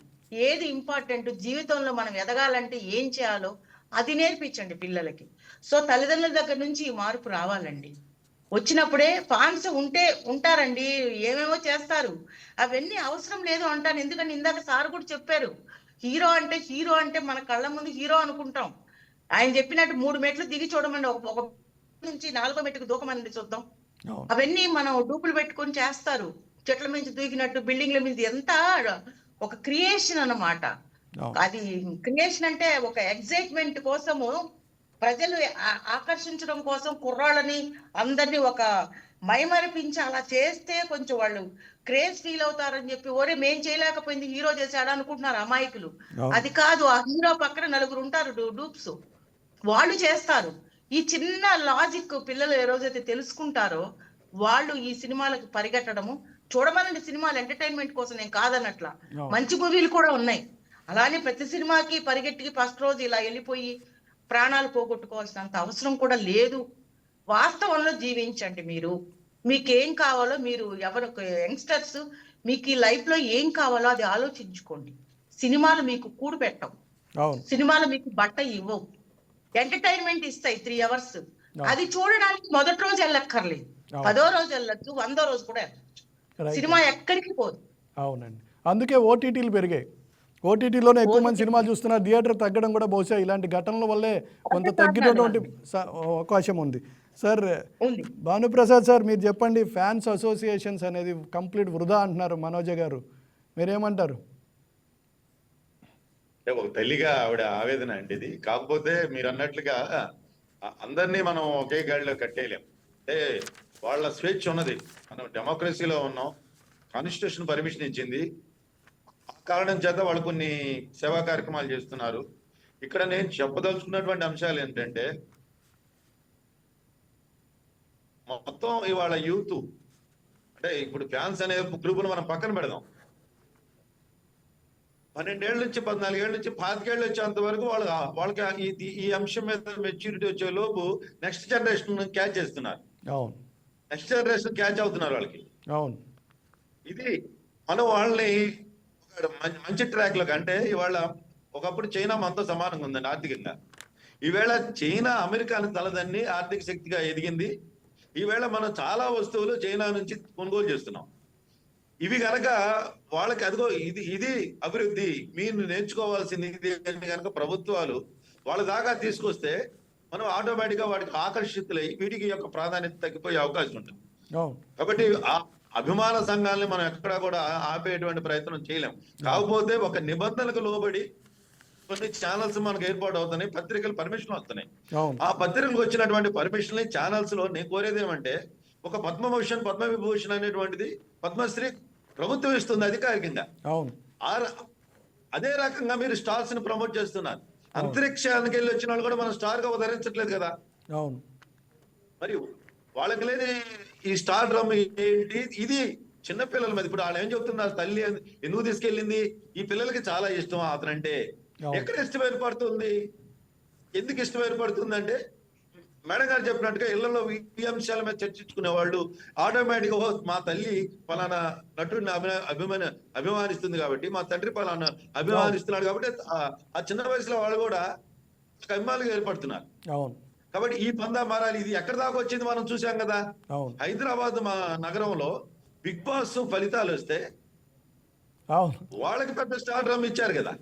[SPEAKER 6] ఏది ఇంపార్టెంట్, జీవితంలో మనం ఎదగాలంటే ఏం చేయాలో అది నేర్పించండి పిల్లలకి. సో తల్లిదండ్రుల దగ్గర నుంచి ఈ మార్పు రావాలండి. వచ్చినప్పుడే ఫాన్స్ ఉంటారండి, ఏమేమో చేస్తారు, అవన్నీ అవసరం లేదు అంటాను. ఎందుకంటే ఇందాక సార్ కూడా చెప్పారు, హీరో అంటే మన కళ్ళ ముందు హీరో అనుకుంటాం. ఆయన చెప్పినట్టు 3 మెట్లు దిగి చూడమండి, ఒక నుంచి 4వ మెట్టుకు దూకమండి చూద్దాం. అవన్నీ మనం డూపులు పెట్టుకొని చేస్తారు, చెట్ల నుంచి దూకినట్టు, బిల్డింగ్ల మీద. ఎంత ఒక క్రియేషన్ అన్నమాట. అది క్రియేషన్ అంటే ఒక ఎగ్జైట్మెంట్ కోసము, ప్రజలు ఆకర్షించడం కోసం కుర్రాళ్ళని అందరినీ ఒక మైమరిపించి అలా చేస్తే కొంచెం వాళ్ళు క్రేజ్ ఫీల్ అవుతారని చెప్పి, ఓరే మేం చేయలేకపోయింది హీరో చేశాడు అనుకుంటున్నారు అమాయకులు. అది కాదు, ఆ హీరో పక్కన 4 ఉంటారు డూప్స్, వాళ్ళు చేస్తారు. ఈ చిన్న లాజిక్ పిల్లలు ఏ రోజైతే తెలుసుకుంటారో వాళ్ళు ఈ సినిమాలకు పరిగెట్టడము, చూడమనండి సినిమాలు ఎంటర్టైన్మెంట్ కోసం, నేను కాదన్నట్లా, మంచి మూవీలు కూడా ఉన్నాయి. అలానే ప్రతి సినిమాకి పరిగెట్టికి ఫస్ట్ రోజు ఇలా వెళ్ళిపోయి ప్రాణాలు పోగొట్టుకోవాల్సినంత అవసరం కూడా లేదు. వాస్తవంలో జీవించండి. మీరు మీకేం కావాలో, మీరు ఎవరు యంగ్స్టర్స్ మీకు ఈ లైఫ్ లో ఏం కావాలో అది ఆలోచించుకోండి. సినిమాలు మీకు కూడు పెట్టవు, సినిమాలు మీకు బట్ట ఇవ్వవు, ఎంటర్టైన్మెంట్ ఇస్తాయి 3 hours. అది చూడడానికి మొదటి రోజు వెళ్ళక్కర్లేదు, 10వ రోజు వెళ్ళొచ్చు, 100వ రోజు కూడా వెళ్ళచ్చు. సినిమా ఎక్కడికి పోదు.
[SPEAKER 1] అవునండి, అందుకే ఓటీటీలు పెరిగాయి. ఓటీటీలోనే ఎక్కువ మంది సినిమాలు చూస్తున్నారు. థియేటర్ తగ్గడం కూడా బహుశా ఇలాంటి ఘటనల వల్లే కొంత తగ్గినటువంటి అవకాశం ఉంది. సార్ భానుప్రసాద్ సార్, మీరు చెప్పండి, ఫ్యాన్స్ అసోసియేషన్స్ అనేది కంప్లీట్ వృధా అంటున్నారు మనోజ గారు, మీరేమంటారు?
[SPEAKER 7] ఒక తల్లిగా ఆవిడ ఆవేదన అండి ఇది. కాకపోతే మీరు అన్నట్లుగా అందరినీ మనం ఒకే గాడిలో కట్టేయలేం. అంటే వాళ్ళ స్వేచ్ఛ ఉన్నది, మనం డెమోక్రసీలో ఉన్నాం, కాన్స్టిట్యూషన్ పర్మిషన్ ఇచ్చింది, ఆ కారణం చేత వాళ్ళు కొన్ని సేవా కార్యక్రమాలు చేస్తున్నారు. ఇక్కడ నేను చెప్పదలుచుకున్నటువంటి అంశాలు ఏంటంటే, మొత్తం ఇవాళ యూత్ అంటే ఇప్పుడు ఫ్యాన్స్ అనే గ్రూపును మనం పక్కన పెడదాం. 12 ఏళ్ళ నుంచి 14 ఏళ్ళ నుంచి 25 ఏళ్ళు వచ్చేంత వరకు వాళ్ళకి ఈ అంశం మీద మెచ్యూరిటీ వచ్చే లోపు నెక్స్ట్ జనరేషన్ క్యాచ్ చేస్తున్నారు. నెక్స్ట్ జనరేషన్ క్యాచ్ అవుతున్నారు వాళ్ళకి. ఇది మనం వాళ్ళని మంచి ట్రాక్ లోకి, అంటే ఇవాళ ఒకప్పుడు చైనా మనతో సమానంగా ఉందండి ఆర్థికంగా. ఈవేళ చైనా అమెరికాను తలదన్ని ఆర్థిక శక్తిగా ఎదిగింది. ఈవేళ మనం చాలా వస్తువులు చైనా నుంచి కొనుగోలు చేస్తున్నాం. ఇవి కనుక వాళ్ళకి అదిగో ఇది అభివృద్ధి, మీరు నేర్చుకోవాల్సింది ఇది అని కనుక ప్రభుత్వాలు వాళ్ళ దాకా తీసుకొస్తే మనం ఆటోమేటిక్ గా వాటికి ఆకర్షితులై వీటికి యొక్క ప్రాధాన్యత తగ్గిపోయే అవకాశం ఉంటుంది. కాబట్టి ఆ అభిమాన సంఘాలని మనం ఎక్కడా కూడా ఆపేటువంటి ప్రయత్నం చేయలేం. కాకపోతే ఒక నిబంధనలకు లోబడి కొన్ని ఛానల్స్ మనకు ఏర్పాటు అవుతున్నాయి, పత్రికలు పర్మిషన్ వస్తున్నాయి. ఆ పత్రికలకు వచ్చినటువంటి పర్మిషన్ ఛానల్స్ లో నేను కోరేది ఏమంటే, ఒక పద్మభూషణ్ పద్మవిభూషణ్ అనేటువంటిది పద్మశ్రీ ప్రభుత్వం ఇస్తుంది అధికారికంగా. అదే రకంగా మీరు స్టార్స్ ని ప్రమోట్ చేస్తున్నారు. అంతరిక్షానికి వెళ్ళి వచ్చిన వాళ్ళు కూడా మనం స్టార్ గా ఉదరించట్లేదు కదా. మరి వాళ్ళకి లేని ఈ స్టార్ డ్రమ్ ఏంటి, ఇది చిన్నపిల్లల మీద. ఇప్పుడు వాళ్ళు ఏం చెప్తున్నారు, తల్లి ఎందుకు తీసుకెళ్ళింది, ఈ పిల్లలకి చాలా ఇష్టం అతనంటే. ఎక్కడ ఇష్టం ఏర్పడుతుంది, ఎందుకు ఇష్టం ఏర్పడుతుంది అంటే, మేడం గారు చెప్పినట్టుగా ఇళ్లలో ఈ అంశాల మీద చర్చించుకునే వాళ్ళు ఆటోమేటిక్ గా మా తల్లి పలానా నటుడిని అభిమానిస్తుంది కాబట్టి, మా తండ్రి పలానా అభిమానిస్తున్నాడు కాబట్టి ఆ చిన్న వయసులో వాళ్ళు కూడా అభిమానులుగా ఏర్పడుతున్నారు. కాబట్టి ఈ పందా మారాలి. ఇది ఎక్కడ దాకా వచ్చింది మనం చూసాం కదా. హైదరాబాద్ మా నగరంలో బిగ్ బాస్ ఫలితాలు వస్తే వాళ్ళకి పెద్ద స్టార్ డ్రమ్ ఇచ్చారు కదా.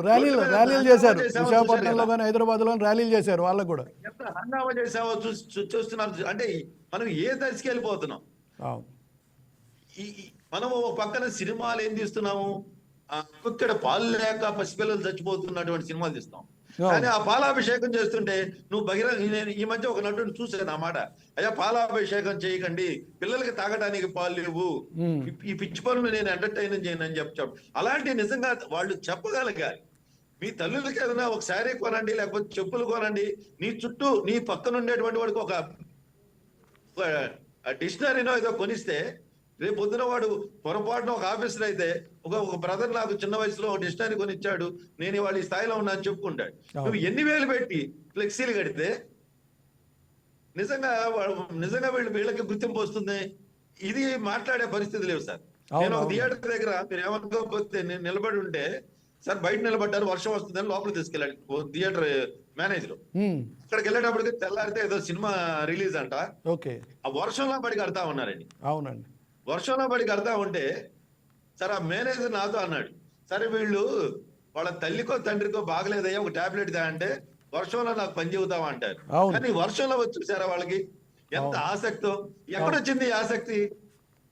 [SPEAKER 1] ర్యాలీలు చేశారు, విశాఖపట్నంలో కానీ హైదరాబాద్ లో ర్యాలీలు చేశారు. వాళ్ళకు కూడా
[SPEAKER 7] ఎంత హంగామా చేసావో చూస్తున్నారు. అంటే మనం ఏ దశకి వెళ్ళిపోతున్నాం. మనం ఒక పక్కన సినిమాలు ఏం తీస్తున్నాము, ఇక్కడ పాలు లేక పసిపిల్లలు చచ్చిపోతున్నటువంటి సినిమాలు తీస్తాం. కానీ ఆ పాలాభిషేకం చేస్తుంటే నువ్వు నేను ఈ మధ్య ఒక నటుడిని చూసాను అన్నమాట, అయ్యా పాలాభిషేకం చేయకండి, పిల్లలకి తాగడానికి పాలు లేవు, ఈ పిచ్చి పనులు నేను ఎంటర్టైన్ చేయను అని చెప్పాడు. అలాంటి నిజంగా వాళ్ళు చెప్పగలగాలి. మీ తల్లులకి ఏదైనా ఒక శారీ కొనండి, లేకపోతే చెప్పులు కొనండి, నీ చుట్టూ నీ పక్కన ఉండేటువంటి వాడికి ఒక డిక్షనరీనో ఏదో కొనిస్తే, రేపు పొద్దున వాడు పొరపాటున ఒక ఆఫీసర్ అయితే ఒక బ్రదర్ నాకు చిన్న వయసులో డిక్షనరీ కొనిచ్చాడు, నేను ఇవాళ ఈ స్థాయిలో ఉన్నా అని చెప్పుకుంటాడు. నువ్వు ఎన్ని వేలు పెట్టి ఫ్లెక్సీలు కడితే నిజంగా వీళ్ళకి గుర్తింపు వస్తుంది. ఇది మాట్లాడే పరిస్థితి లేవు సార్. నేను ఒక థియేటర్ దగ్గర, మీరు ఏమనుకోకపోతే, నేను నిలబడి ఉంటే, సార్ బయట నిలబడ్డారు, వర్షం వస్తుందని లోపల తీసుకెళ్ళాడు థియేటర్ మేనేజర్. అక్కడికి వెళ్ళేటప్పటికి తెల్లారితే ఏదో సినిమా రిలీజ్ అంట, ఆ వర్షంలో పడి కడతా ఉన్నారండి.
[SPEAKER 1] అవునండి,
[SPEAKER 7] వర్షంలో పడి కడతా ఉంటే సార్ ఆ మేనేజర్ నాతో అన్నాడు, సరే వీళ్ళు వాళ్ళ తల్లికో తండ్రికో బాగలేదయ్యా, ఒక టాబ్లెట్ దా అంటే, వర్షంలో నాకు పని చెబుతావా అంటారు. కానీ వర్షంలో వచ్చేసారా వాళ్ళకి ఎంత ఆసక్తో, ఎక్కడొచ్చింది ఈ ఆసక్తి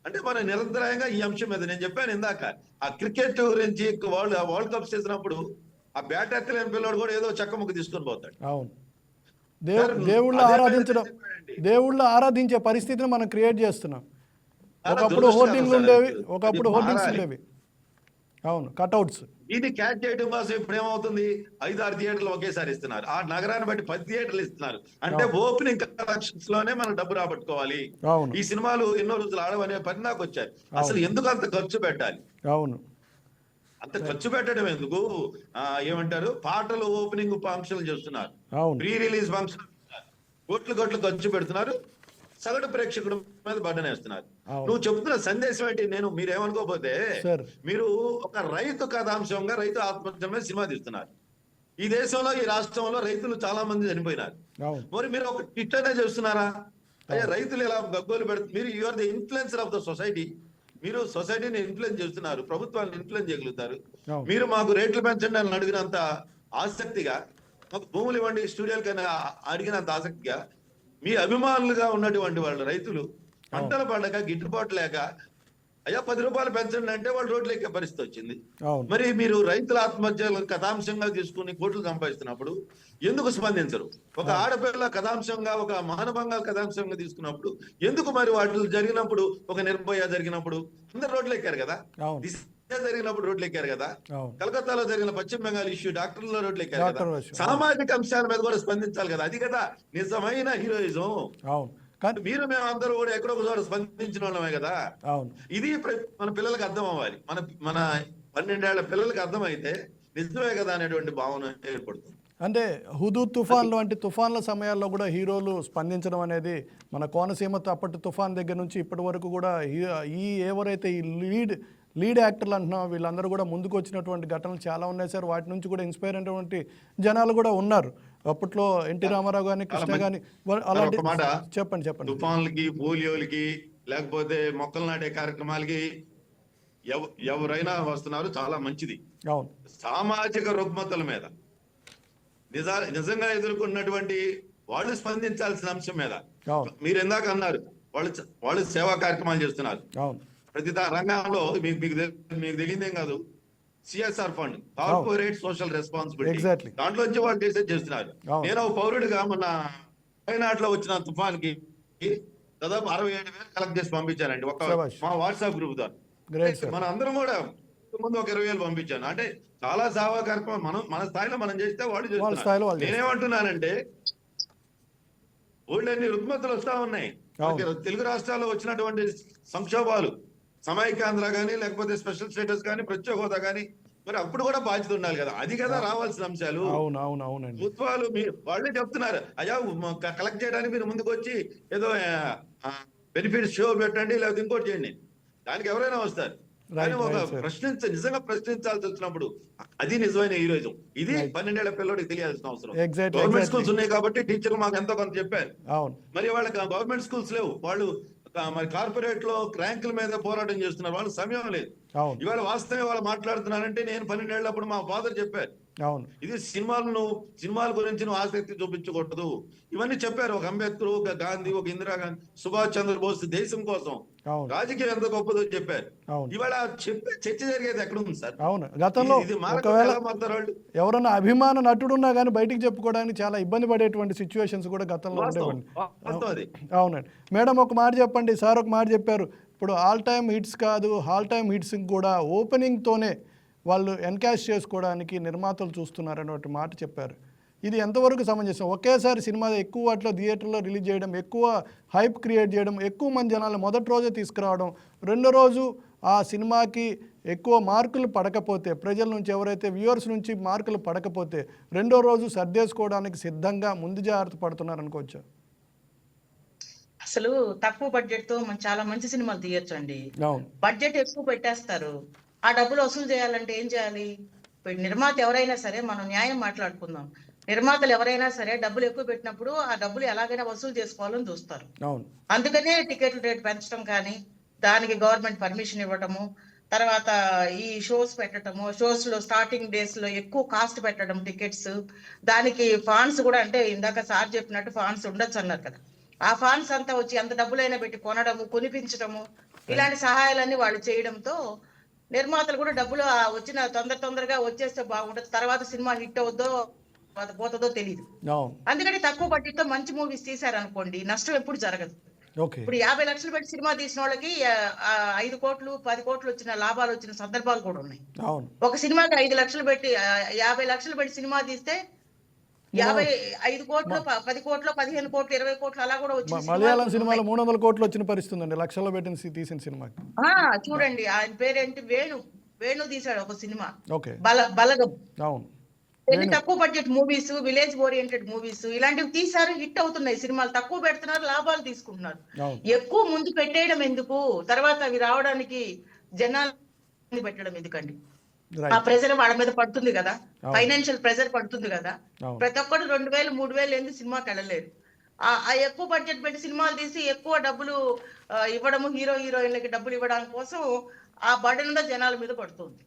[SPEAKER 7] అంటే, మన నిరంతరాయంగా ఈ అంశం మీద నేను చెప్పాను ఇందాక, ఆ క్రికెట్ గురించి వరల్డ్ కప్ చేసినప్పుడు ఆ బ్యాట్ ఎత్తలేని పిల్లడు కూడా ఏదో చెక్క ముక్క తీసుకొని పోతాడు.
[SPEAKER 1] దేవుళ్ళ ఆరాధించే పరిస్థితిని మనం క్రియేట్ చేస్తున్నాం. ఒకప్పుడు హోర్డింగ్లు ఉండేవి, ఒకప్పుడు హోర్డింగ్స్ ఉండేవి. అవును, కట్అవుట్స్.
[SPEAKER 7] దీన్ని క్యాచ్ చేయడం కోసం ఇప్పుడు ఏమవుతుంది, 5-6 థియేటర్లు ఒకేసారి ఇస్తున్నారు. ఆ నగరాన్ని బట్టి 10 థియేటర్లు ఇస్తున్నారు. అంటే ఓపెనింగ్ కలెక్షన్స్ లోనే మనం డబ్బు రాబట్టుకోవాలి.
[SPEAKER 1] అవును,
[SPEAKER 7] ఈ సినిమాలు ఎన్నో రోజులు ఆడవనే పరిణాకు వచ్చాయి. అసలు ఎందుకు అంత ఖర్చు పెట్టాలి?
[SPEAKER 1] అవును,
[SPEAKER 7] అంత ఖర్చు పెట్టడం ఎందుకు? ఏమంటారు, పాటలు ఓపెనింగ్ ఫంక్షన్లు చేస్తున్నారు,
[SPEAKER 1] అవును,
[SPEAKER 7] ప్రీ రిలీజ్ ఫంక్షన్ కోట్లు ఖర్చు పెడుతున్నారు, సగటు ప్రేక్షకుడు మీద బడ్డన వేస్తున్నారు.
[SPEAKER 1] అవును.
[SPEAKER 7] నువ్వు చెప్తున్న సందేశం ఏంటి? మీరేమనుకోకపోతే
[SPEAKER 1] సార్.
[SPEAKER 7] మీరు ఒక రైతు కథాంశంగా, రైతు ఆత్మహత్య మీద సినిమా తీస్తున్నారు. ఈ దేశంలో, ఈ రాష్ట్రంలో రైతులు చాలా మంది చనిపోయినారు.
[SPEAKER 1] అవును,
[SPEAKER 7] మరి మీరు ఒక టిట్ అనే చేస్తున్నారా? అయ్యా రైతులు ఇలా గగ్గోలు పెడుతున్నారు. మీరు you are the influencer of the society. మీరు సొసైటీని ఇన్ఫ్లుయెన్స్ చేస్తున్నారు, ప్రభుత్వాన్ని ఇన్ఫ్లుయెన్స్ చేయగలుగుతారు.
[SPEAKER 1] అవును.
[SPEAKER 7] మీరు మాకు రేట్లు పెంచండి అని అడిగినంత ఆసక్తిగా, మాకు భూములు ఇవ్వండి స్టూడియోలకైనా అడిగినంత ఆసక్తిగా, మీ అభిమానులుగా ఉన్నటువంటి వాళ్ళు రైతులు పంటలు పండగ గిట్టుబాటు లేక అయ్యా 10 రూపాయలు పెంచండి అంటే వాళ్ళు రోడ్లు ఎక్కే పరిస్థితి వచ్చింది.
[SPEAKER 1] అవును.
[SPEAKER 7] మరి మీరు రైతుల ఆత్మహత్యలు కథాంశంగా తీసుకుని కోట్లు సంపాదిస్తున్నప్పుడు ఎందుకు స్పందించరు? ఒక ఆడపిల్ల కథాంశంగా, ఒక మానభంగా కథాంశంగా తీసుకున్నప్పుడు ఎందుకు మరి వాటిలో జరిగినప్పుడు, ఒక నిర్భయ జరిగినప్పుడు అందరు రోడ్లు ఎక్కారు కదా,
[SPEAKER 1] అవును.
[SPEAKER 7] దిశ జరిగినప్పుడు రోడ్లు ఎక్కారు కదా,
[SPEAKER 1] అవును.
[SPEAKER 7] కలకత్తాలో జరిగిన పశ్చిమ బెంగాల్ ఇష్యూ డాక్టర్ల రోడ్లు ఎక్కారు కదా,
[SPEAKER 1] డాక్టర్ విషయం.
[SPEAKER 7] సామాజిక అంశాల మీద కూడా స్పందించాలి కదా. అది కదా నిజమైన హీరోయిజం.
[SPEAKER 1] అవును. కానీ
[SPEAKER 7] మీరు మేము అందరూ కూడా ఎక్కడో ఒక చోట స్పందించిన వాళ్ళమే కదా.
[SPEAKER 1] అవును,
[SPEAKER 7] ఇది మన పిల్లలకు అర్థం అవ్వాలి. మన 12 ఏళ్ల పిల్లలకి అర్థమైతే నిజమే కదా అనేటువంటి భావన ఏర్పడుతుంది.
[SPEAKER 1] అంటే హుదూద్ తుఫాన్లు వంటి తుఫాన్ల సమయాల్లో కూడా హీరోలు స్పందించడం అనేది మన కోనసీమ అప్పటి తుఫాన్ దగ్గర నుంచి ఇప్పటి వరకు కూడా ఎవరైతే ఈ లీడ్ యాక్టర్లు అంటున్నాం వీళ్ళందరూ కూడా ముందుకు వచ్చినటువంటి ఘటనలు చాలా ఉన్నాయి సార్. వాటి నుంచి కూడా ఇన్స్పైర్ అయినటువంటి జనాలు కూడా ఉన్నారు. అప్పట్లో ఎన్టీ రామారావు గాని, కృష్ణ గాని అలాంటి. చెప్పండి.
[SPEAKER 7] తుఫాన్లకి, పోలియోలకి, లేకపోతే మొక్కలు నాటే కార్యక్రమాలకి ఎవరైనా వస్తున్నారు, చాలా మంచిది.
[SPEAKER 1] అవును.
[SPEAKER 7] సామాజిక రుగ్మతల మీద నిజంగా ఎదుర్కొన్నటువంటి వాళ్ళు స్పందించాల్సిన అంశం మీద మీరు ఎందాక అన్నారు, వాళ్ళు సేవా కార్యక్రమాలు చేస్తున్నారు.
[SPEAKER 1] అవును.
[SPEAKER 7] ప్రతి రంగంలో మీకు తెలియదేం కాదు, CSR fund, corporate social responsibility, దాంట్లో నుంచి వాళ్ళు చేస్తున్నారు. నేను ఒక పౌరుడిగా మొన్న వయనాడులో వచ్చిన తుఫాన్కి దాదాపు 67,000 కలెక్ట్ చేసి పంపించానండి, ఒక మా వాట్సాప్ గ్రూప్ ద్వారా. మన అందరం కూడా ముందు ఒక 20,000 పంపించాను. అంటే చాలా సేవా కార్యక్రమం మన స్థాయిలో మనం చేస్తే వాళ్ళు చేస్తున్నారు. నేనేమంటున్నానంటే ఊళ్ళన్ని రుగ్మతలు వస్తా ఉన్నాయి. తెలుగు రాష్ట్రాల్లో వచ్చినటువంటి సంక్షోభాలు, సమైక్యాంధ్ర కానీ, లేకపోతే స్పెషల్ స్టేటస్ కానీ, ప్రత్యేక హోదా కానీ, మరి అప్పుడు కూడా బాధ్యత ఉండాలి కదా. అది కదా రావాల్సిన అంశాలు. ప్రభుత్వాలు వాళ్ళే చెప్తున్నారు, అయ్యా కలెక్ట్ చేయడానికి మీరు ముందుకు వచ్చి ఏదో బెనిఫిట్ షో పెట్టండి, లేకపోతే ఇంకోటి చేయండి, దానికి ఎవరైనా వస్తారు. కానీ ఒక నిజంగా ప్రశ్నించాల్సి వచ్చినప్పుడు అది నిజమైన హీరోయిజం. ఇది 12 ఏళ్ల పిల్లడికి తెలియాల్సిన అవసరం. గవర్నమెంట్ స్కూల్స్ ఉన్నాయి కాబట్టి టీచర్లు మాకు ఎంతో కొంత చెప్పారు. మరి వాళ్ళకి గవర్నమెంట్ స్కూల్స్ లేవు, వాళ్ళు మరి కార్పొరేట్ లో ర్యాంకుల మీద పోరాటం చేస్తున్నారు, వాళ్ళకి సమయం లేదు. ఇవాళ వాస్తవం వాళ్ళు మాట్లాడుతున్నారంటే నేను 12 ఏళ్ళప్పుడు మా ఫాదర్ చెప్పారు, ఇది సినిమాల గురించి నువ్వు ఆసక్తి చూపించకూడదు, ఇవన్నీ చెప్పారు. ఒక అంబేద్కర్, ఒక గాంధీ, ఒక ఇందిరాగాంధీ, సుభాష్ చంద్రబోస్ దేశం కోసం రాజకీయం ఎంత గొప్పదో చెప్పారు. ఇవాళ చర్చ జరిగేది ఎక్కడ ఉంది సార్?
[SPEAKER 1] అవును, గతంలో ఎవరన్నా అభిమాన నటుడున్నా కానీ బయటికి చెప్పుకోవడానికి చాలా ఇబ్బంది పడేటువంటి సిచ్యువేషన్స్ కూడా గతంలో ఉండేవండి. అవునండి. మేడం ఒక మాట చెప్పండి, సార్ ఒక మాట చెప్పారు, ఇప్పుడు ఆల్ టైమ్ హిట్స్ కాదు, ఆల్ టైమ్ హిట్స్ కూడా ఓపెనింగ్తోనే వాళ్ళు ఎన్కాష్ చేసుకోవడానికి నిర్మాతలు చూస్తున్నారనే మాట చెప్పారు. ఇది ఎంతవరకు సమంజసం? ఒకేసారి సినిమా ఎక్కువ వాటిలో థియేటర్లో రిలీజ్ చేయడం, ఎక్కువ హైప్ క్రియేట్ చేయడం, ఎక్కువ మంది జనాలు మొదటి రోజే తీసుకురావడం, రెండో రోజు ఆ సినిమాకి ఎక్కువ మార్కులు పడకపోతే, ప్రజల నుంచి ఎవరైతే వ్యూవర్స్ నుంచి మార్కులు పడకపోతే రెండో రోజు సర్దేసుకోవడానికి సిద్ధంగా ముందు జాగ్రత్త పడుతున్నారు అనుకోవచ్చు.
[SPEAKER 6] అసలు తక్కువ బడ్జెట్ తో చాలా మంచి సినిమాలు తీయొచ్చు అండి. బడ్జెట్ ఎక్కువ పెట్టేస్తారు, ఆ డబ్బులు వసూలు చేయాలంటే ఏం చేయాలి? నిర్మాత ఎవరైనా సరే, మనం న్యాయం మాట్లాడుకుందాం, నిర్మాతలు ఎవరైనా సరే డబ్బులు ఎక్కువ పెట్టినప్పుడు ఆ డబ్బులు ఎలాగైనా వసూలు చేసుకోవాలని చూస్తారు. అందుకనే టికెట్ల రేట్ పెంచడం కానీ, దానికి గవర్నమెంట్ పర్మిషన్ ఇవ్వటము, తర్వాత ఈ షోస్ పెట్టడము, షోస్ లో స్టార్టింగ్ డేస్ లో ఎక్కువ కాస్ట్ పెట్టడం టికెట్స్, దానికి ఫండ్స్ కూడా, అంటే ఇందాక సార్ చెప్పినట్టు ఫండ్స్ ఉండొచ్చు అన్నారు కదా, ఆ ఫండ్స్ అంతా వచ్చి ఎంత డబ్బులైనా పెట్టి కొనడము, కొనిపించడము, ఇలాంటి సహాయాలన్నీ వాళ్ళు చేయడంతో నిర్మాతలు కూడా డబ్బులు వచ్చిన తొందరగా వచ్చేస్తే బాగుంటుంది, తర్వాత సినిమా హిట్ అవుద్దో పోతుందో తెలియదు. అందుకని తక్కువ బడ్జెట్ తో మంచి మూవీస్ తీసారనుకోండి, నష్టం ఎప్పుడు జరగదు.
[SPEAKER 1] ఓకే.
[SPEAKER 6] ఇప్పుడు 50 లక్షలు పెట్టి సినిమా తీసిన వాళ్ళకి 5 కోట్లు 10 కోట్లు వచ్చిన లాభాలు వచ్చిన సందర్భాలు కూడా ఉన్నాయి.
[SPEAKER 1] అవును.
[SPEAKER 6] ఒక సినిమాకి 5 లక్షలు పెట్టి 50 లక్షలు పెట్టి సినిమా తీస్తే 55 కోట్లు 10 కోట్లు 15 కోట్లు 20 కోట్లు అలా కూడా వచ్చిన
[SPEAKER 1] మలయాళం సినిమాలో 300 కోట్లు వచ్చిన పరిస్థితి ఉందండి, లక్షల్లో పెట్టిన తీసిన సినిమాకి.
[SPEAKER 6] చూడండి, ఆయన పేరేంటి, వేణు తీశాడు ఒక సినిమా,
[SPEAKER 1] ఓకే.
[SPEAKER 6] బలగం.
[SPEAKER 1] అవును.
[SPEAKER 6] తక్కువ budget movies, village oriented movies ఇలాంటివి తీశారు, హిట్ అవుతున్నాయి సినిమాలు. తక్కువ పెడుతున్నారు, లాభాలు తీసుకుంటున్నారు. ఎక్కువ ముందు పెట్టేయడం ఎందుకు, తర్వాత అవి రావడానికి జనాలు పెట్టడం ఎందుకండి? ఆ ప్రెజర్ వాళ్ళ మీద పడుతుంది కదా, ఫైనాన్షియల్ ప్రెజర్ పడుతుంది కదా. ప్రతి ఒక్కరు 2000 3000 ఎందుకు సినిమాకి వెళ్ళలేరు. ఆ ఎక్కువ బడ్జెట్ పెట్టి సినిమాలు తీసి ఎక్కువ డబ్బులు ఇవ్వడము, హీరోయిన్లకి డబ్బులు ఇవ్వడం కోసం ఆ బర్డెన్ జనాల మీద పడుతుంది.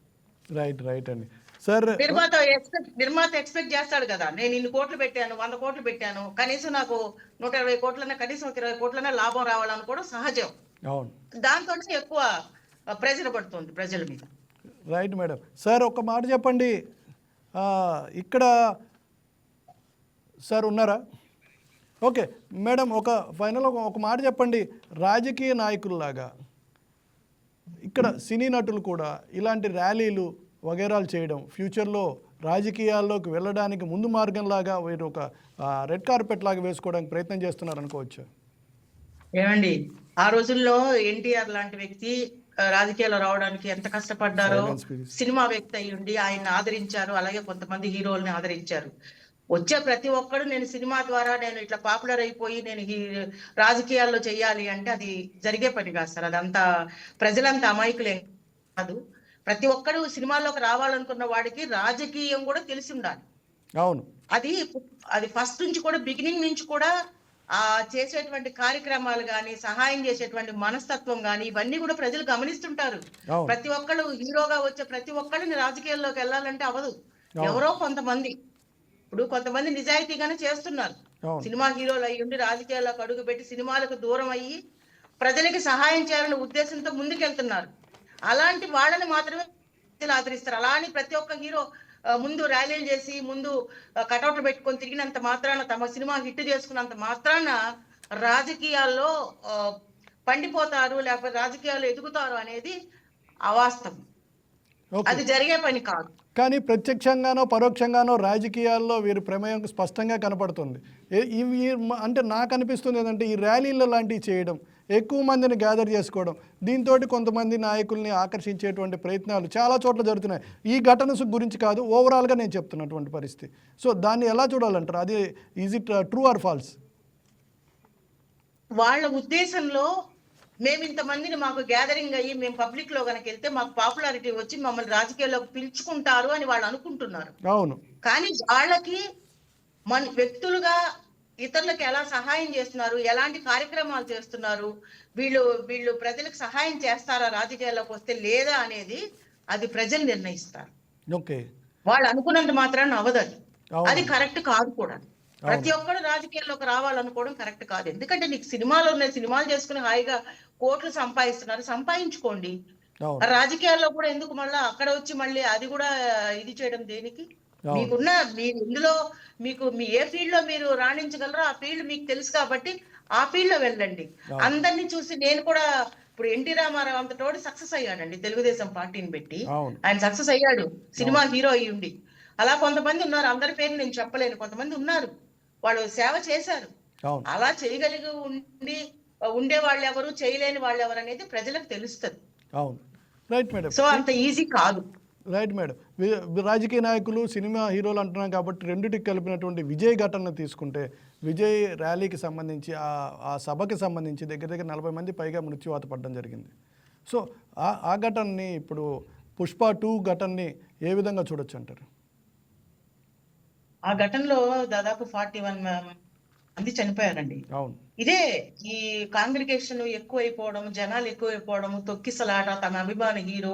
[SPEAKER 1] రైట్ అండి. సార్,
[SPEAKER 6] నిర్మాత ఎక్స్పెక్ట్ చేస్తాడు కదా, నేను ఇన్ని కోట్లు పెట్టాను, 100 కోట్లు పెట్టాను, కనీసం నాకు 120 కోట్లన్నా, కనీసం 20 కోట్లన్నా లాభం రావాలని కూడా సహజం. దాంతో ఎక్కువ ప్రెజర్ పడుతుంది ప్రజల మీద.
[SPEAKER 1] Right madam. సార్, ఒక మాట చెప్పండి, ఇక్కడ సార్ ఉన్నారా? ఓకే మేడం, ఫైనల్ ఒక మాట చెప్పండి. రాజకీయ నాయకుల్లాగా ఇక్కడ సినీ నటులు కూడా ఇలాంటి ర్యాలీలు వగేరాలు చేయడం, ఫ్యూచర్లో రాజకీయాల్లోకి వెళ్ళడానికి ముందు మార్గంలాగా వీరు ఒక రెడ్ కార్పెట్ లాగా వేసుకోవడానికి ప్రయత్నం చేస్తున్నారు అనుకోవచ్చు.
[SPEAKER 6] ఏమండి, ఆ రోజుల్లో ఎన్టీఆర్ లాంటి వ్యక్తి రాజకీయాల్లో రావడానికి ఎంత కష్టపడ్డారో, సినిమా వ్యక్తి అయి ఉండి ఆయన ఆదరించారు, అలాగే కొంతమంది హీరోల్ని ఆదరించారు. వచ్చే ప్రతి ఒక్కడు నేను సినిమా ద్వారా నేను ఇట్లా పాపులర్ అయిపోయి నేను రాజకీయాల్లో చెయ్యాలి అంటే అది జరిగే పని కాదు సార్. అదంతా ప్రజలంతా అమాయకులే కాదు. ప్రతి ఒక్కడు సినిమాల్లోకి రావాలనుకున్న వాడికి రాజకీయం కూడా తెలిసి ఉండాలి.
[SPEAKER 1] అవును.
[SPEAKER 6] అది ఫస్ట్ నుంచి కూడా, బిగినింగ్ నుంచి కూడా చేసేటువంటి కార్యక్రమాలు గాని, సహాయం చేసేటువంటి మనస్తత్వం గాని, ఇవన్నీ కూడా ప్రజలు గమనిస్తుంటారు. ప్రతి ఒక్కళ్ళు హీరోగా వచ్చే ప్రతి ఒక్కళ్ళని రాజకీయాల్లోకి వెళ్ళాలంటే అవ్వదు. ఎవరో కొంతమంది, ఇప్పుడు కొంతమంది నిజాయితీగానే చేస్తున్నారు, సినిమా హీరోలు అయ్యి ఉండి రాజకీయాల్లోకి అడుగు పెట్టి సినిమాలకు దూరం అయ్యి ప్రజలకి సహాయం చేయాలనే ఉద్దేశంతో ముందుకెళ్తున్నారు. అలాంటి వాళ్ళని మాత్రమే ఆదరిస్తారు. అలా అని ప్రతి ఒక్క హీరో ముందు ర్యాలీలు చేసి ముందు కటౌట్లు పెట్టుకొని తిరిగినంత మాత్రాన, తమ సినిమా హిట్ చేసుకున్నంత మాత్రాన రాజకీయాల్లో పండిపోతారు, లేకపోతే రాజకీయాల్లో ఎదుగుతారు అనేది అవాస్తవం. అది జరిగే పని కాదు.
[SPEAKER 1] కానీ ప్రత్యక్షంగానో పరోక్షంగానో రాజకీయాల్లో వీరి ప్రమేయం స్పష్టంగా కనపడుతుంది. అంటే నాకు అనిపిస్తుంది ఏంటంటే, ఈ ర్యాలీల లాంటివి చేయడం, ఎక్కువ మందిని గ్యాదర్ చేసుకోవడం, దీంతో కొంతమంది నాయకుల్ని ఆకర్షించేటువంటి ప్రయత్నాలు చాలా చోట్ల జరుగుతున్నాయి. ఈ ఘటన గురించి కాదు, ఓవరాల్గా నేను చెప్తున్నటువంటి పరిస్థితి. సో దాన్ని ఎలా చూడాలంటారు? అది is it true or false?
[SPEAKER 6] వాళ్ళ ఉద్దేశంలో మేము ఇంతమందిని మాకు గ్యాదరింగ్ అయ్యి మేము పబ్లిక్ లో కనుక వెళ్తే మాకు పాపులారిటీ వచ్చి మమ్మల్ని రాజకీయాల్లోకి పిలుచుకుంటారు అని వాళ్ళు అనుకుంటున్నారు.
[SPEAKER 1] అవును.
[SPEAKER 6] కానీ వాళ్ళకి మన వ్యక్తులుగా ఇతరులకు ఎలా సహాయం చేస్తున్నారు, ఎలాంటి కార్యక్రమాలు చేస్తున్నారు, వీళ్ళు ప్రజలకు సహాయం చేస్తారా రాజకీయాల్లోకి వస్తే లేదా అనేది అది ప్రజలు నిర్ణయిస్తారు. వాళ్ళు అనుకున్నంత మాత్రాన్ని అవ్వదు. అది కరెక్ట్ కాదు కూడా. ప్రతి ఒక్కరు రాజకీయాల్లోకి రావాలనుకోవడం కరెక్ట్ కాదు. ఎందుకంటే నీకు సినిమాలు ఉన్నాయి, సినిమాలు చేసుకుని హాయిగా కోట్లు సంపాదిస్తున్నారు, సంపాదించుకోండి. రాజకీయాల్లో కూడా ఎందుకు మళ్ళీ అక్కడ వచ్చి మళ్ళీ అది కూడా ఇది చేయడం దేనికి? మీరు ఇందులో మీకు మీ ఏ ఫీల్డ్ లో మీరు రాణించగలరో ఆ ఫీల్డ్ మీకు తెలుసు కాబట్టి ఆ ఫీల్డ్ లో వెళ్ళండి. అందరినీ చూసి నేను కూడా ఇప్పుడు ఎన్టీ రామారావు అంతటోడు సక్సెస్ అయ్యాడండి తెలుగుదేశం పార్టీని పెట్టి. ఆయన సక్సెస్ అయ్యాడు సినిమా హీరో అయ్యి ఉండి. అలా కొంతమంది ఉన్నారు, అందరి పేరు నేను చెప్పలేను, కొంతమంది ఉన్నారు వాళ్ళు సేవ చేశారు. అలా చేయగలిగి ఉండే వాళ్ళు ఎవరు, చేయలేని వాళ్ళు ఎవరు అనేది ప్రజలకు తెలుస్తుంది. సో అంత ఈజీ కాదు.
[SPEAKER 1] Right madam. రాజకీయ నాయకులు, సినిమా హీరోలు అంటున్నాం కాబట్టి రెండిటికి కలిపినటువంటి విజయ్ ఘటన తీసుకుంటే, విజయ్ ర్యాలీకి సంబంధించి ఆ సభకి సంబంధించి దగ్గర 40 మంది పైగా మృత్యువాత పడడం జరిగింది. సో ఆ ఘటనని, ఇప్పుడు పుష్ప 2 ఘటనని ఏ విధంగా చూడొచ్చు అంటారు?
[SPEAKER 6] ఆ ఘటనలో దాదాపు 41 మంది చనిపోయారండి. ఇదే ఈ కాంగ్రిగేషన్ ఎక్కువైపోవడం, జనాలు ఎక్కువైపోవడం, తొక్కిసలాట, తమ అభిమాన హీరో,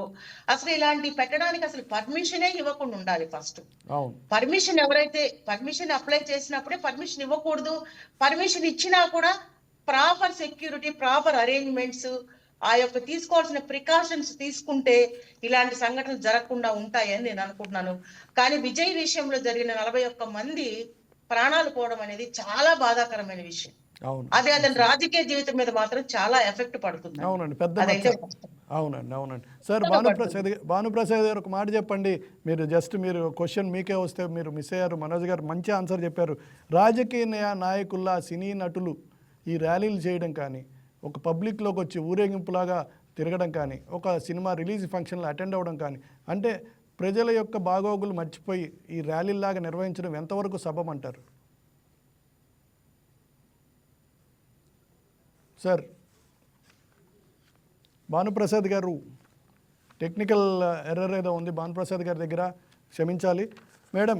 [SPEAKER 6] అసలు ఇలాంటి పెట్టడానికి అసలు పర్మిషనే ఇవ్వకుండా ఉండాలి. ఫస్ట్ పర్మిషన్ ఎవరైతే పర్మిషన్ అప్లై చేసినప్పుడే పర్మిషన్ ఇవ్వకూడదు. పర్మిషన్ ఇచ్చినా కూడా ప్రాపర్ సెక్యూరిటీ, ప్రాపర్ అరేంజ్మెంట్స్, ఆ యొక్క తీసుకోవాల్సిన ప్రికాషన్స్ తీసుకుంటే ఇలాంటి సంఘటనలు జరగకుండా ఉంటాయని నేను అనుకుంటున్నాను. కానీ విజయ్ విషయంలో జరిగిన 41 మంది ప్రాణాలు పోవడం అనేది చాలా బాధాకరమైన విషయం.
[SPEAKER 1] అవును.
[SPEAKER 6] అది అతని రాజకీయ జీవితం మీద మాత్రం చాలా ఎఫెక్ట్ పడుతుంది.
[SPEAKER 1] అవునండి, పెద్ద
[SPEAKER 6] అదైతే
[SPEAKER 1] మచ్చ. అవునండి. సార్ భానుప్రసాద్ గారు ఒక మాట చెప్పండి. మీరు క్వశ్చన్ మీకే వస్తే మీరు మిస్ అయ్యారు. మనోజ్ గారు మంచి ఆన్సర్ చెప్పారు. రాజకీయ నాయకుల్లా సినీ నటులు ఈ ర్యాలీలు చేయడం కానీ, ఒక పబ్లిక్లోకి వచ్చి ఊరేగింపులాగా తిరగడం కానీ, ఒక సినిమా రిలీజ్ ఫంక్షన్లో అటెండ్ అవ్వడం కానీ, అంటే ప్రజల యొక్క బాగోగులు మర్చిపోయి ఈ ర్యాలీలాగా నిర్వహించడం ఎంతవరకు సబబ్ అంటారు సార్? భానుప్రసాద్ గారు టెక్నికల్ ఎర్రర్ ఏదో ఉంది భానుప్రసాద్ గారి దగ్గర, క్షమించాలి మేడం.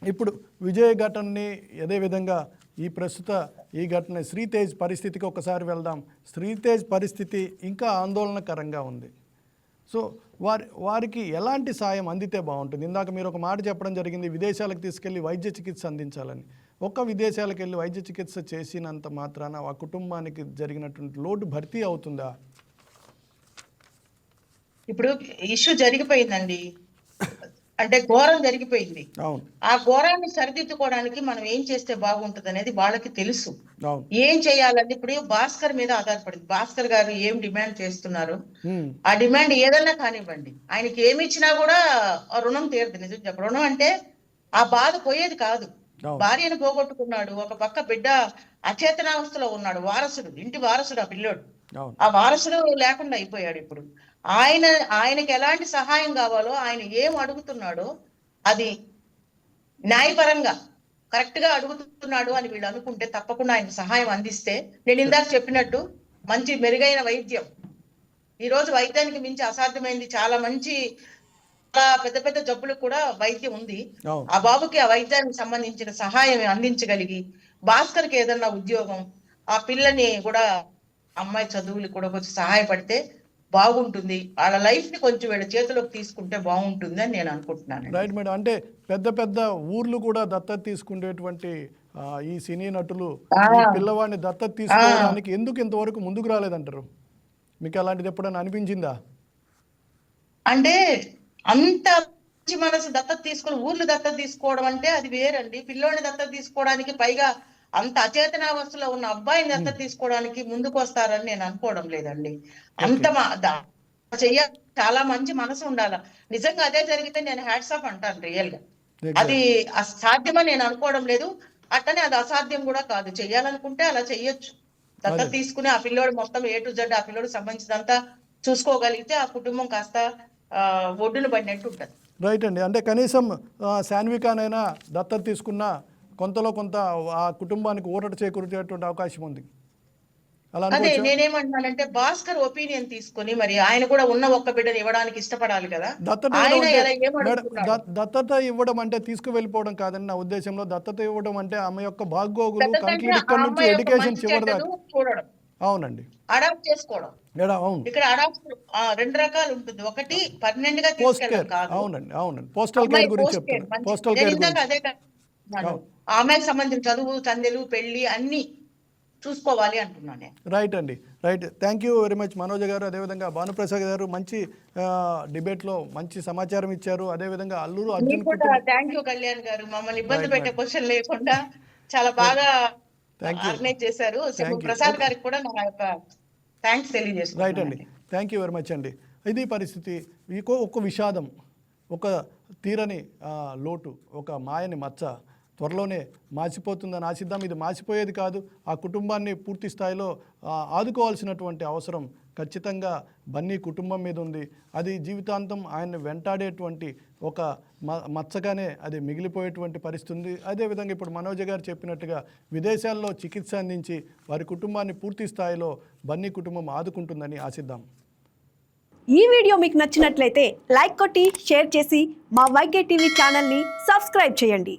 [SPEAKER 1] ఇప్పుడు విజయ్ ఘటనని అదేవిధంగా ఈ ప్రస్తుత ఈ ఘటన శ్రీతేజ్ పరిస్థితికి ఒకసారి వెళ్దాం. శ్రీతేజ్ పరిస్థితి ఇంకా ఆందోళనకరంగా ఉంది. సో వారికి ఎలాంటి సాయం అందితే బాగుంటుంది? ఇందాక మీరు ఒక మాట చెప్పడం జరిగింది, విదేశాలకు తీసుకెళ్ళి వైద్య చికిత్స అందించాలని. విదేశాలకు వెళ్ళి వైద్య చికిత్స చేసినంత మాత్రాన ఆ కుటుంబానికి జరిగినటువంటి లోటు భర్తీ అవుతుందా?
[SPEAKER 6] ఇప్పుడు ఇష్యూ జరిగిపోయిందండి, అంటే ఘోరం జరిగిపోయింది. ఆ ఘోరాన్ని సరిదిద్దుకోవడానికి మనం ఏం చేస్తే బాగుంటుంది అనేది వాళ్ళకి తెలుసు. ఏం చేయాలని ఇప్పుడు భాస్కర్ మీద ఆధారపడింది. భాస్కర్ గారు ఏం డిమాండ్ చేస్తున్నారు, ఆ డిమాండ్ ఏదన్నా కానివ్వండి, ఆయనకి ఏమి ఇచ్చినా కూడా రుణం తీరదు. నిజం చెప్ప, రుణం అంటే ఆ బాధ పోయేది కాదు. భార్యను పోగొట్టుకున్నాడు, ఒక పక్క బిడ్డ అచేతనావస్థలో ఉన్నాడు, వారసుడు, ఇంటి వారసుడు ఆ పిల్లోడు. ఆ వారసుడు లేకుండా అయిపోయాడు. ఇప్పుడు ఆయనకి ఎలాంటి సహాయం కావాలో, ఆయన ఏం అడుగుతున్నాడో అది న్యాయపరంగా కరెక్ట్ గా అడుగుతున్నాడు అని వీళ్ళు అనుకుంటే తప్పకుండా ఆయన సహాయం అందిస్తే, నేను ఇందాక చెప్పినట్టు మంచి మెరుగైన వైద్యం, ఈ రోజు వైద్యానికి మించి అసాధ్యమైంది చాలా మంచి పెద్ద పెద్ద జబ్బులకు కూడా వైద్యం ఉంది. ఆ బాబుకి ఆ వైద్యానికి సంబంధించిన సహాయం అందించగలిగి, భాస్కర్ కి ఏదన్నా ఉద్యోగం, ఆ పిల్లని కూడా అమ్మాయి చదువులకు కూడా కొంచెం సహాయపడితే బాగుంటుంది. వాళ్ళ లైఫ్ ని కొంచెం వీళ్ళ చేతిలోకి తీసుకుంటే బాగుంటుంది అని నేను అనుకుంటున్నాను.
[SPEAKER 1] Right madam. అంటే పెద్ద పెద్ద ఊర్లు కూడా దత్తత తీసుకునేటువంటి ఈ సినీ నటులు ఈ పిల్లవాడిని దత్తత తీసుకోవడానికి ఎందుకు ఇంతవరకు ముందుకు రాలేదంటారు? మీకు అలాంటిది ఎప్పుడైనా అనిపించిందా?
[SPEAKER 6] అంటే అంత మంచి మనసు దత్తత తీసుకుని ఊర్లు దత్తత తీసుకోవడం అంటే అది వేరండి. పిల్లోని దత్తత తీసుకోవడానికి, పైగా అంత అచేతనావస్థలో ఉన్న అబ్బాయిని దత్తత తీసుకోవడానికి ముందుకు వస్తారని నేను అనుకోవడం లేదండి. అంత చాలా మంచి మనసు ఉండాల. నిజంగా అదే జరిగితే నేను హ్యాట్స్ ఆఫ్ అంటాను రియల్ గా. అది అసాధ్యమని నేను అనుకోవడం లేదు, అట్టనే అది అసాధ్యం కూడా కాదు. చెయ్యాలనుకుంటే అలా చెయ్యొచ్చు. దత్తత తీసుకుని ఆ పిల్లోడు మొత్తం A to Z ఆ పిల్లోడు సంబంధించినంతా చూసుకోగలిగితే ఆ కుటుంబం కాస్త ఒడ్డును పడినట్టు ఉంటుంది.
[SPEAKER 1] రైట్ అండి. అంటే కనీసం శాన్వికానైనా దత్తత తీసుకున్న కొంతలో కొంత ఆ కుటుంబానికి ఊరట చేకూర్చేటువంటి అవకాశం ఉంది.
[SPEAKER 6] అదే నేనేమంటున్నానంటే, భాస్కర్ ఒపీనియన్ తీసుకుని మరి ఆయన కూడా ఉన్న ఒక్క బిడ్డను ఇవ్వడానికి ఇష్టపడాలి కదా.
[SPEAKER 1] దత్తత ఇవ్వడం అంటే తీసుకువెళ్ళిపోవడం కాదని నా ఉద్దేశంలో. దత్తత ఇవ్వడం అంటే ఆమె యొక్క బాగోగులు కంప్లీట్ ఇక్కడ నుంచి ఎడ్యుకేషన్ చివరిదాకా
[SPEAKER 6] చూడడం.
[SPEAKER 1] అవునండి,
[SPEAKER 6] అడాప్ట్ చేసుకోవడం.
[SPEAKER 1] అవును,
[SPEAKER 6] ఇక్కడ అడాప్ట్ రెండు రకాలు ఉంటుంది. ఒకటి పర్మనెంట్ గా తీసుకెళ్ళడం కాదు.
[SPEAKER 1] అవునండి, పోస్టల్ కేర్ గురించి చెప్తాను. పోస్టల్ కేర్
[SPEAKER 6] అదే ఆమెకు సంబంధించిన చదువు, చందెలు, పెళ్లి అన్ని చూసుకోవాలి అంటున్నాను.
[SPEAKER 1] రైట్ అండి, right. Thank you very much Manoj గారు. అదేవిధంగా భానుప్రసాద్ గారు మంచి డిబేట్లో మంచి సమాచారం ఇచ్చారు. అదేవిధంగా అల్లూరు అర్జున్
[SPEAKER 6] థ్యాంక్ యూ కళ్యాణ్ గారు, మమ్మల్ని ఇబ్బంది పెట్టే క్వశ్చన్ లేకుండా చాలా బాగా ఆర్గనైజ్ చేశారు. ప్రసాద్ గారికి కూడా నా యొక్క థ్యాంక్స్ తెలియజేస్తున్నాను.
[SPEAKER 1] రైట్ అండి, థ్యాంక్ యూ వెరీ మచ్ అండి. ఇది పరిస్థితి. ఒక విషాదం, ఒక తీరని లోటు, ఒక మాయని మచ్చ త్వరలోనే మాసిపోతుందని ఆశిద్దాం. ఇది మాసిపోయేది కాదు. ఆ కుటుంబాన్ని పూర్తి స్థాయిలో ఆదుకోవాల్సినటువంటి అవసరం ఖచ్చితంగా బన్నీ కుటుంబం మీద ఉంది. అది జీవితాంతం ఆయన్ని వెంటాడేటువంటి ఒక మచ్చగానే అది మిగిలిపోయేటువంటి పరిస్థితి ఉంది. అదేవిధంగా ఇప్పుడు మనోజ్ గారు చెప్పినట్టుగా విదేశాల్లో చికిత్స అందించి వారి కుటుంబాన్ని పూర్తి స్థాయిలో బన్నీ కుటుంబం ఆదుకుంటుందని ఆశిద్దాం.
[SPEAKER 8] ఈ వీడియో మీకు నచ్చినట్లయితే లైక్ కొట్టి షేర్ చేసి మా వైకే టీవీ ఛానల్ని సబ్స్క్రైబ్ చేయండి.